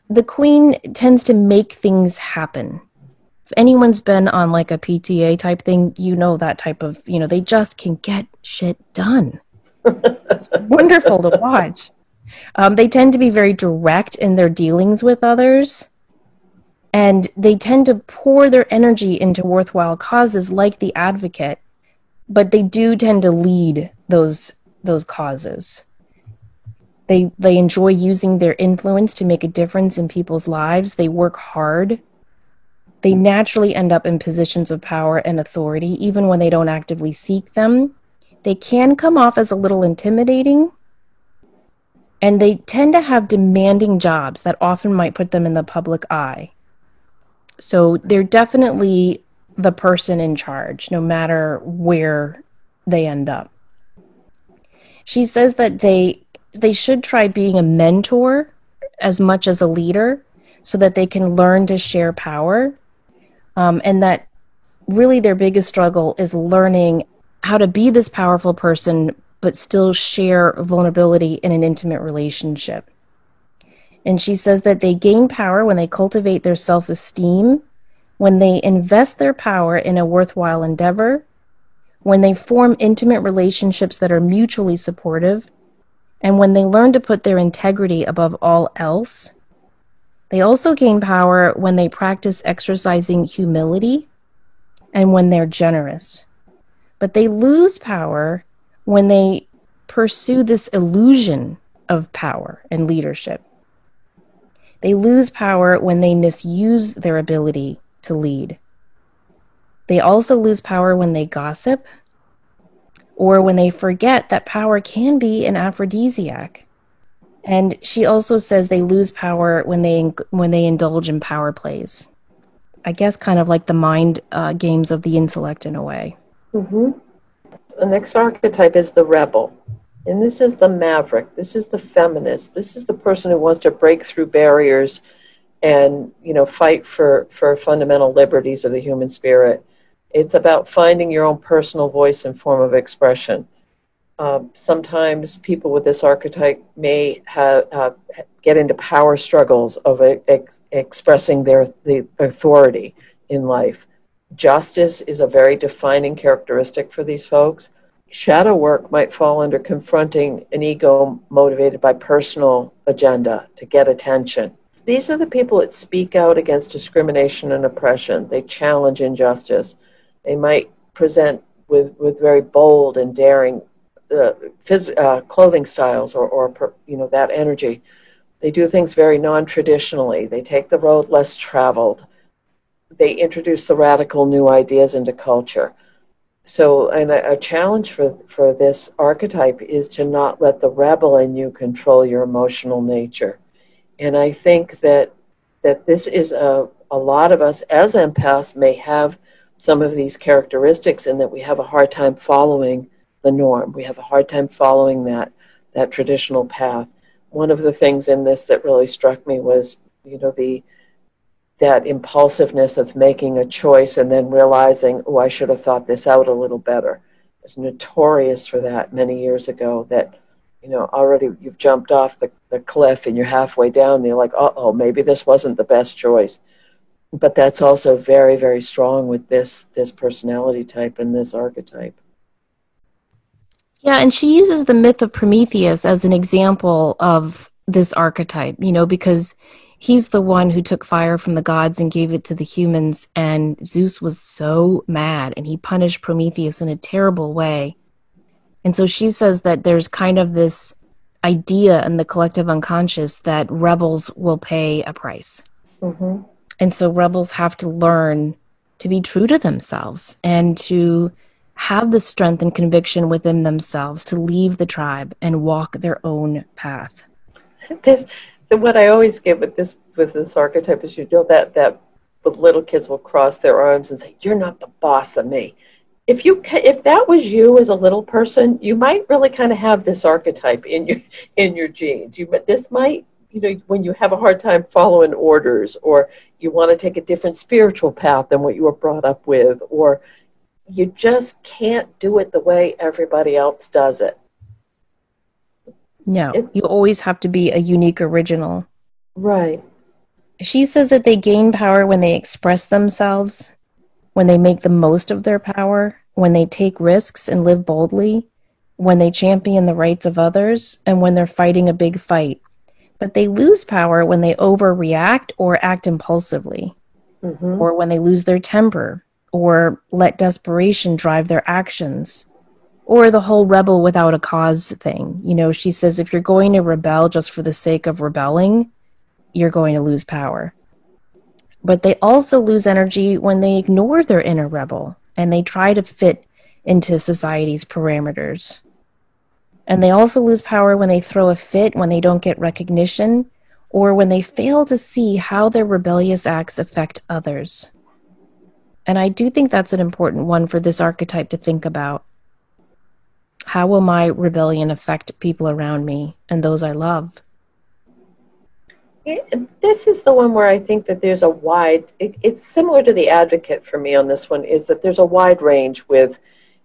the queen tends to make things happen. If anyone's been on like a PTA type thing, that type of, they just can get shit done. It's wonderful to watch. They tend to be very direct in their dealings with others, and they tend to pour their energy into worthwhile causes like the advocate, but they do tend to lead those causes. They enjoy using their influence to make a difference in people's lives. They work hard. They naturally end up in positions of power and authority, even when they don't actively seek them. They can come off as a little intimidating, and they tend to have demanding jobs that often might put them in the public eye. So they're definitely the person in charge, no matter where they end up. She says that they should try being a mentor as much as a leader so that they can learn to share power, and that really their biggest struggle is learning how to be this powerful person but still share vulnerability in an intimate relationship. And she says that they gain power when they cultivate their self-esteem, when they invest their power in a worthwhile endeavor, when they form intimate relationships that are mutually supportive, and when they learn to put their integrity above all else. They also gain power when they practice exercising humility and when they're generous. But they lose power when they pursue this illusion of power and leadership. They lose power when they misuse their ability to lead. They also lose power when they gossip or when they forget that power can be an aphrodisiac. And she also says they lose power when they indulge in power plays. I guess kind of like the mind games of the intellect in a way. Mm-hmm. The next archetype is the rebel. And this is the maverick. This is the feminist. This is the person who wants to break through barriers and, fight for fundamental liberties of the human spirit. It's about finding your own personal voice and form of expression. Sometimes people with this archetype may get into power struggles of expressing the authority in life. Justice is a very defining characteristic for these folks. Shadow work might fall under confronting an ego motivated by personal agenda to get attention. These are the people that speak out against discrimination and oppression. They challenge injustice. They might present with very bold and daring clothing styles or that energy. They do things very non-traditionally. They take the road less traveled. They introduce the radical new ideas into culture. So, and a challenge for this archetype is to not let the rebel in you control your emotional nature. And I think that this is a lot of us as empaths may have some of these characteristics, and that we have a hard time following the norm. We have a hard time following that traditional path. One of the things in this that really struck me was, that impulsiveness of making a choice and then realizing, oh, I should have thought this out a little better. I was notorious for that many years ago, that, already you've jumped off the cliff and you're halfway down and you're like, uh-oh, maybe this wasn't the best choice. But that's also very, very strong with this personality type and this archetype. Yeah, and she uses the myth of Prometheus as an example of this archetype, because he's the one who took fire from the gods and gave it to the humans, and Zeus was so mad, and he punished Prometheus in a terrible way. And so she says that there's kind of this idea in the collective unconscious that rebels will pay a price. Mm-hmm. And so rebels have to learn to be true to themselves and to have the strength and conviction within themselves to leave the tribe and walk their own path. What I always get with this archetype is, that little kids will cross their arms and say, "You're not the boss of me." If that was you as a little person, you might really kind of have this archetype in your genes. This might, when you have a hard time following orders, or you want to take a different spiritual path than what you were brought up with, or you just can't do it the way everybody else does it. No, you always have to be a unique original. Right. She says that they gain power when they express themselves, when they make the most of their power, when they take risks and live boldly, when they champion the rights of others, and when they're fighting a big fight. But they lose power when they overreact or act impulsively, mm-hmm. or when they lose their temper, or let desperation drive their actions, or the whole rebel without a cause thing. She says if you're going to rebel just for the sake of rebelling, you're going to lose power. But they also lose energy when they ignore their inner rebel and they try to fit into society's parameters. And they also lose power when they throw a fit, when they don't get recognition, or when they fail to see how their rebellious acts affect others. And I do think that's an important one for this archetype to think about. How will my rebellion affect people around me and those I love? This is the one where I think that there's it's similar to the advocate for me on this one, is that there's a wide range with,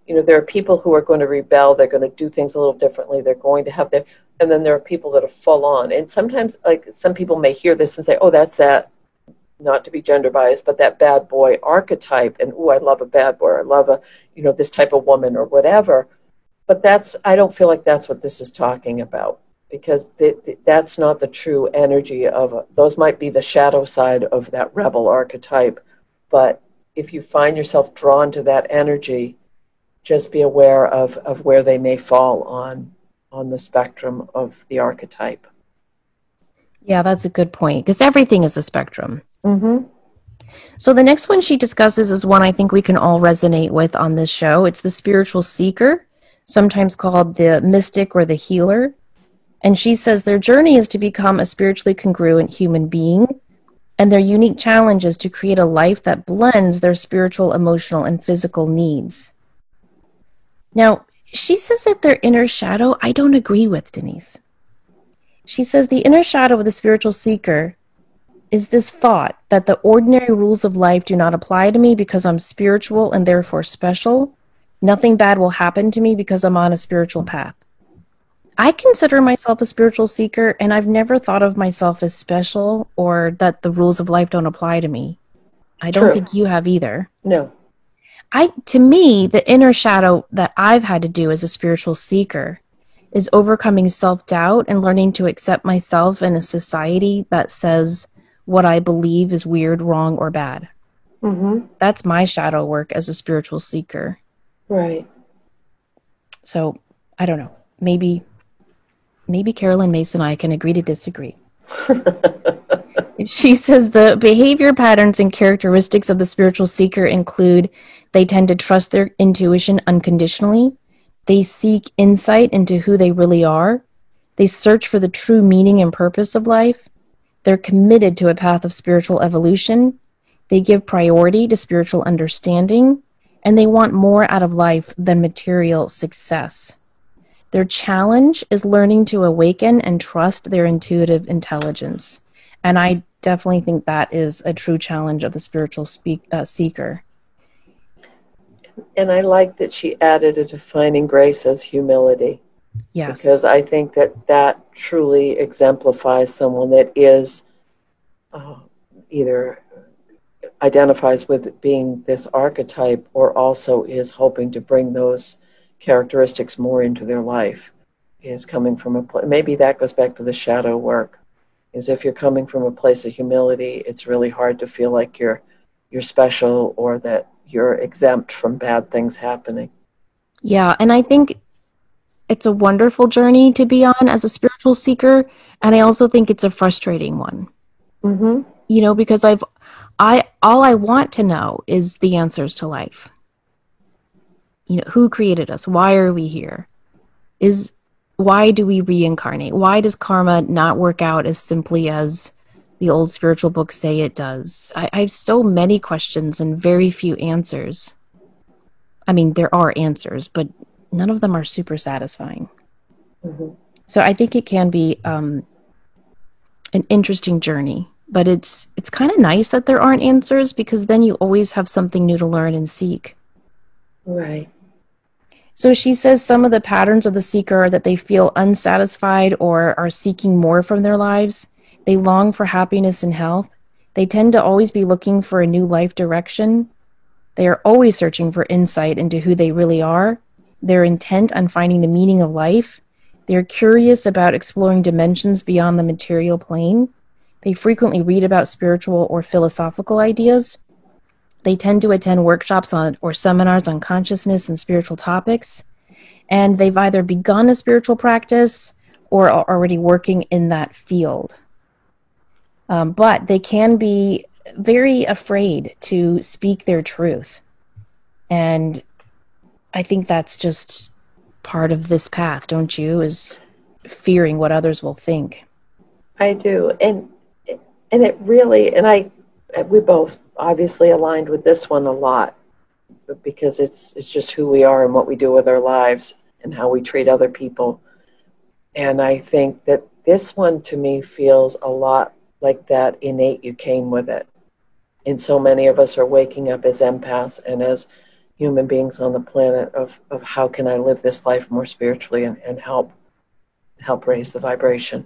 there are people who are going to rebel. They're going to do things a little differently. They're going to have their, and then there are people that are full on. And sometimes, like, some people may hear this and say, oh, that's that, not to be gender biased, but that bad boy archetype. And, oh, I love a bad boy. I love this type of woman or whatever. But I don't feel like that's what this is talking about, because that's not the true energy those might be the shadow side of that rebel archetype. But if you find yourself drawn to that energy, just be aware of where they may fall on the spectrum of the archetype. Yeah, that's a good point, because everything is a spectrum. Mm-hmm. So the next one she discusses is one I think we can all resonate with on this show. It's the spiritual seeker, sometimes called the mystic or the healer. And she says their journey is to become a spiritually congruent human being, and their unique challenge is to create a life that blends their spiritual, emotional, and physical needs. Now, she says that their inner shadow, I don't agree with, Denise. She says the inner shadow of the spiritual seeker is this thought that the ordinary rules of life do not apply to me because I'm spiritual and therefore special. Nothing bad will happen to me because I'm on a spiritual path. I consider myself a spiritual seeker, and I've never thought of myself as special or that the rules of life don't apply to me. I don't think you have either. No. To me, the inner shadow that I've had to do as a spiritual seeker is overcoming self-doubt and learning to accept myself in a society that says what I believe is weird, wrong, or bad. Mm-hmm. That's my shadow work as a spiritual seeker. Right. So, I don't know. Maybe Carolyn Mason and I can agree to disagree. She says the behavior patterns and characteristics of the spiritual seeker include they tend to trust their intuition unconditionally. They seek insight into who they really are. They search for the true meaning and purpose of life. They're committed to a path of spiritual evolution. They give priority to spiritual understanding. And they want more out of life than material success. Their challenge is learning to awaken and trust their intuitive intelligence. And I definitely think that is a true challenge of the spiritual seeker. And I like that she added a defining grace as humility. Yes. Because I think that truly exemplifies someone that is either identifies with being this archetype or also is hoping to bring those characteristics more into their life, is coming from maybe that goes back to the shadow work, is if you're coming from a place of humility, it's really hard to feel like you're special or that you're exempt from bad things happening. Yeah, and I think it's a wonderful journey to be on as a spiritual seeker, and I also think it's a frustrating one. Mm-hmm. Because all I want to know is the answers to life. Who created us? Why are we here? Why do we reincarnate? Why does karma not work out as simply as the old spiritual books say it does? I have so many questions and very few answers. I mean, there are answers, but none of them are super satisfying. Mm-hmm. So I think it can be an interesting journey, but it's kind of nice that there aren't answers, because then you always have something new to learn and seek. Right. So she says some of the patterns of the seeker are that they feel unsatisfied or are seeking more from their lives. They long for happiness and health. They tend to always be looking for a new life direction. They are always searching for insight into who they really are. They're intent on finding the meaning of life. They're curious about exploring dimensions beyond the material plane. They frequently read about spiritual or philosophical ideas. They tend to attend workshops or seminars on consciousness and spiritual topics. And they've either begun a spiritual practice or are already working in that field. But they can be very afraid to speak their truth. And I think that's just part of this path, don't you? Is fearing what others will think. I do. And it really, we both obviously aligned with this one a lot, because it's just who we are and what we do with our lives and how we treat other people. And I think that this one to me feels a lot like that innate you came with it. And so many of us are waking up as empaths and as human beings on the planet of how can I live this life more spiritually and help raise the vibration.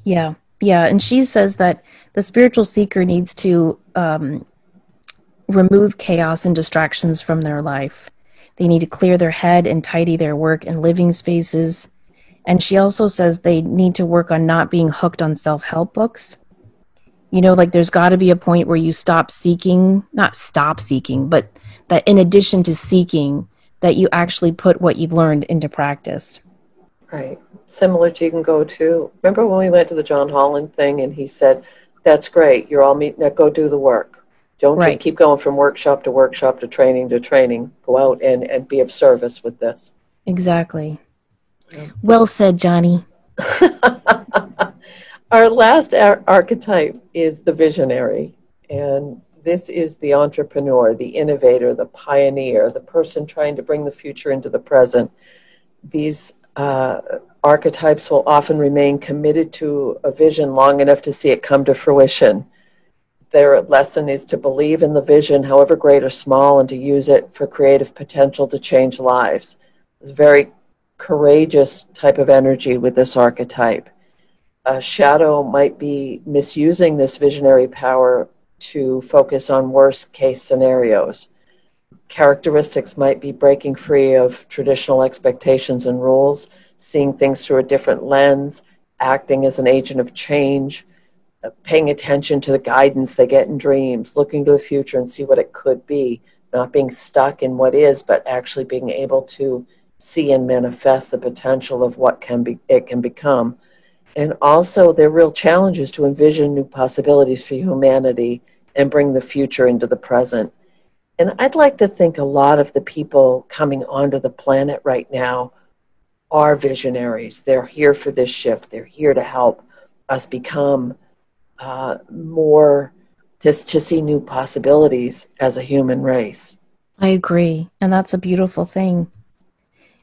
Yeah. Yeah. And she says that the spiritual seeker needs to remove chaos and distractions from their life. They need to clear their head and tidy their work and living spaces. And she also says they need to work on not being hooked on self-help books. You know, like there's got to be a point where you stop seeking, not stop seeking, but that in addition to seeking, that you actually put what you've learned into practice. Right. Similar to you can go to, remember when we went to the John Holland thing and he said, that's great, you're all meeting, now go do the work. Don't just Right. keep going from workshop to training to training. Go out and be of service with this. Exactly. Yeah. Well said, Johnny. Our last archetype is the visionary. And this is the entrepreneur, the innovator, the pioneer, the person trying to bring the future into the present. These archetypes will often remain committed to a vision long enough to see it come to fruition. Their lesson is to believe in the vision, however great or small, and to use it for creative potential to change lives. It's a very courageous type of energy with this archetype. A shadow might be misusing this visionary power to focus on worst case scenarios. Characteristics might be breaking free of traditional expectations and rules, seeing things through a different lens, acting as an agent of change, paying attention to the guidance they get in dreams, looking to the future and see what it could be, not being stuck in what is, but actually being able to see and manifest the potential of what it can become. And also, there are real challenges to envision new possibilities for humanity and bring the future into the present. And I'd like to think a lot of the people coming onto the planet right now are visionaries. They're here for this shift. They're here to help us become more, just to see new possibilities as a human race. I agree. And that's a beautiful thing.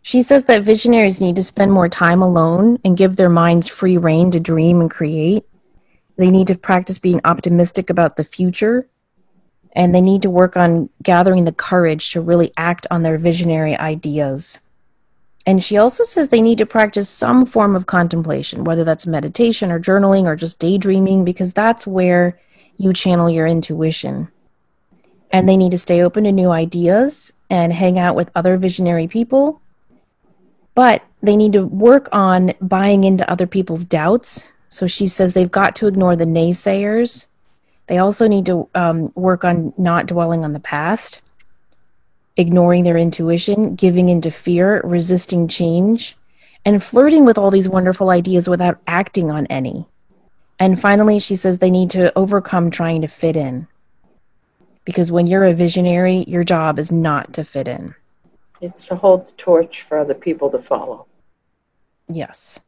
She says that visionaries need to spend more time alone and give their minds free rein to dream and create. They need to practice being optimistic about the future, and they need to work on gathering the courage to really act on their visionary ideas. And she also says they need to practice some form of contemplation, whether that's meditation or journaling or just daydreaming, because that's where you channel your intuition. And they need to stay open to new ideas and hang out with other visionary people. But they need to work on buying into other people's doubts. So she says they've got to ignore the naysayers. They also need to work on not dwelling on the past, ignoring their intuition, giving into fear, resisting change, and flirting with all these wonderful ideas without acting on any. And finally, she says they need to overcome trying to fit in. Because when you're a visionary, your job is not to fit in. It's to hold the torch for other people to follow. Yes.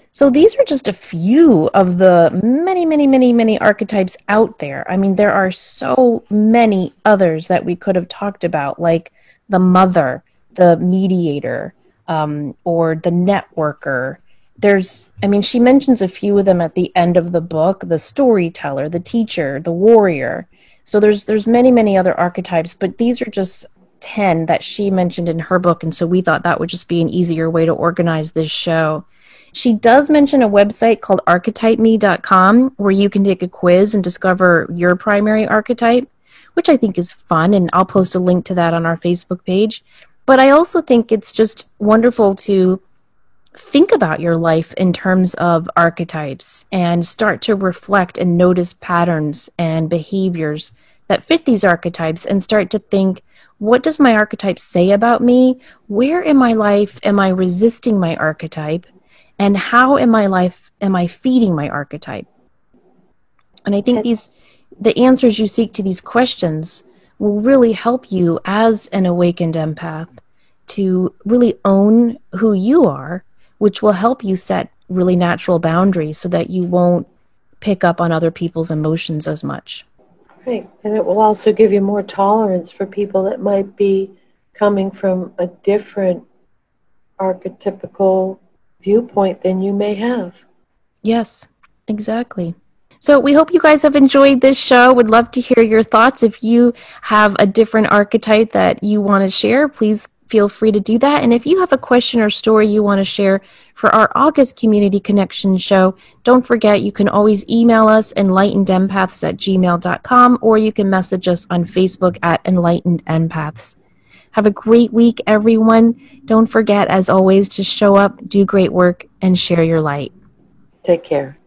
So these are just a few of the many, many, many, many archetypes out there. I mean, there are so many others that we could have talked about, like the mother, the mediator, or the networker. She mentions a few of them at the end of the book: the storyteller, the teacher, the warrior. So there's many, many other archetypes, but these are just 10 that she mentioned in her book, and so we thought that would just be an easier way to organize this show. She does mention a website called archetypeme.com where you can take a quiz and discover your primary archetype, which I think is fun, and I'll post a link to that on our Facebook page. But I also think it's just wonderful to think about your life in terms of archetypes and start to reflect and notice patterns and behaviors that fit these archetypes and start to think, what does my archetype say about me? Where in my life am I resisting my archetype? And how in my life am I feeding my archetype? And I think the answers you seek to these questions will really help you as an awakened empath to really own who you are, which will help you set really natural boundaries so that you won't pick up on other people's emotions as much. Right. And it will also give you more tolerance for people that might be coming from a different archetypical viewpoint than you may have. Yes, exactly. So we hope you guys have enjoyed this show. Would love to hear your thoughts. If you have a different archetype that you want to share, please feel free to do that. And if you have a question or story you want to share for our August Community Connection show, don't forget you can always email us enlightenedempaths@gmail.com, or you can message us on Facebook at Enlightened Empaths. Have a great week, everyone. Don't forget, as always, to show up, do great work, and share your light. Take care.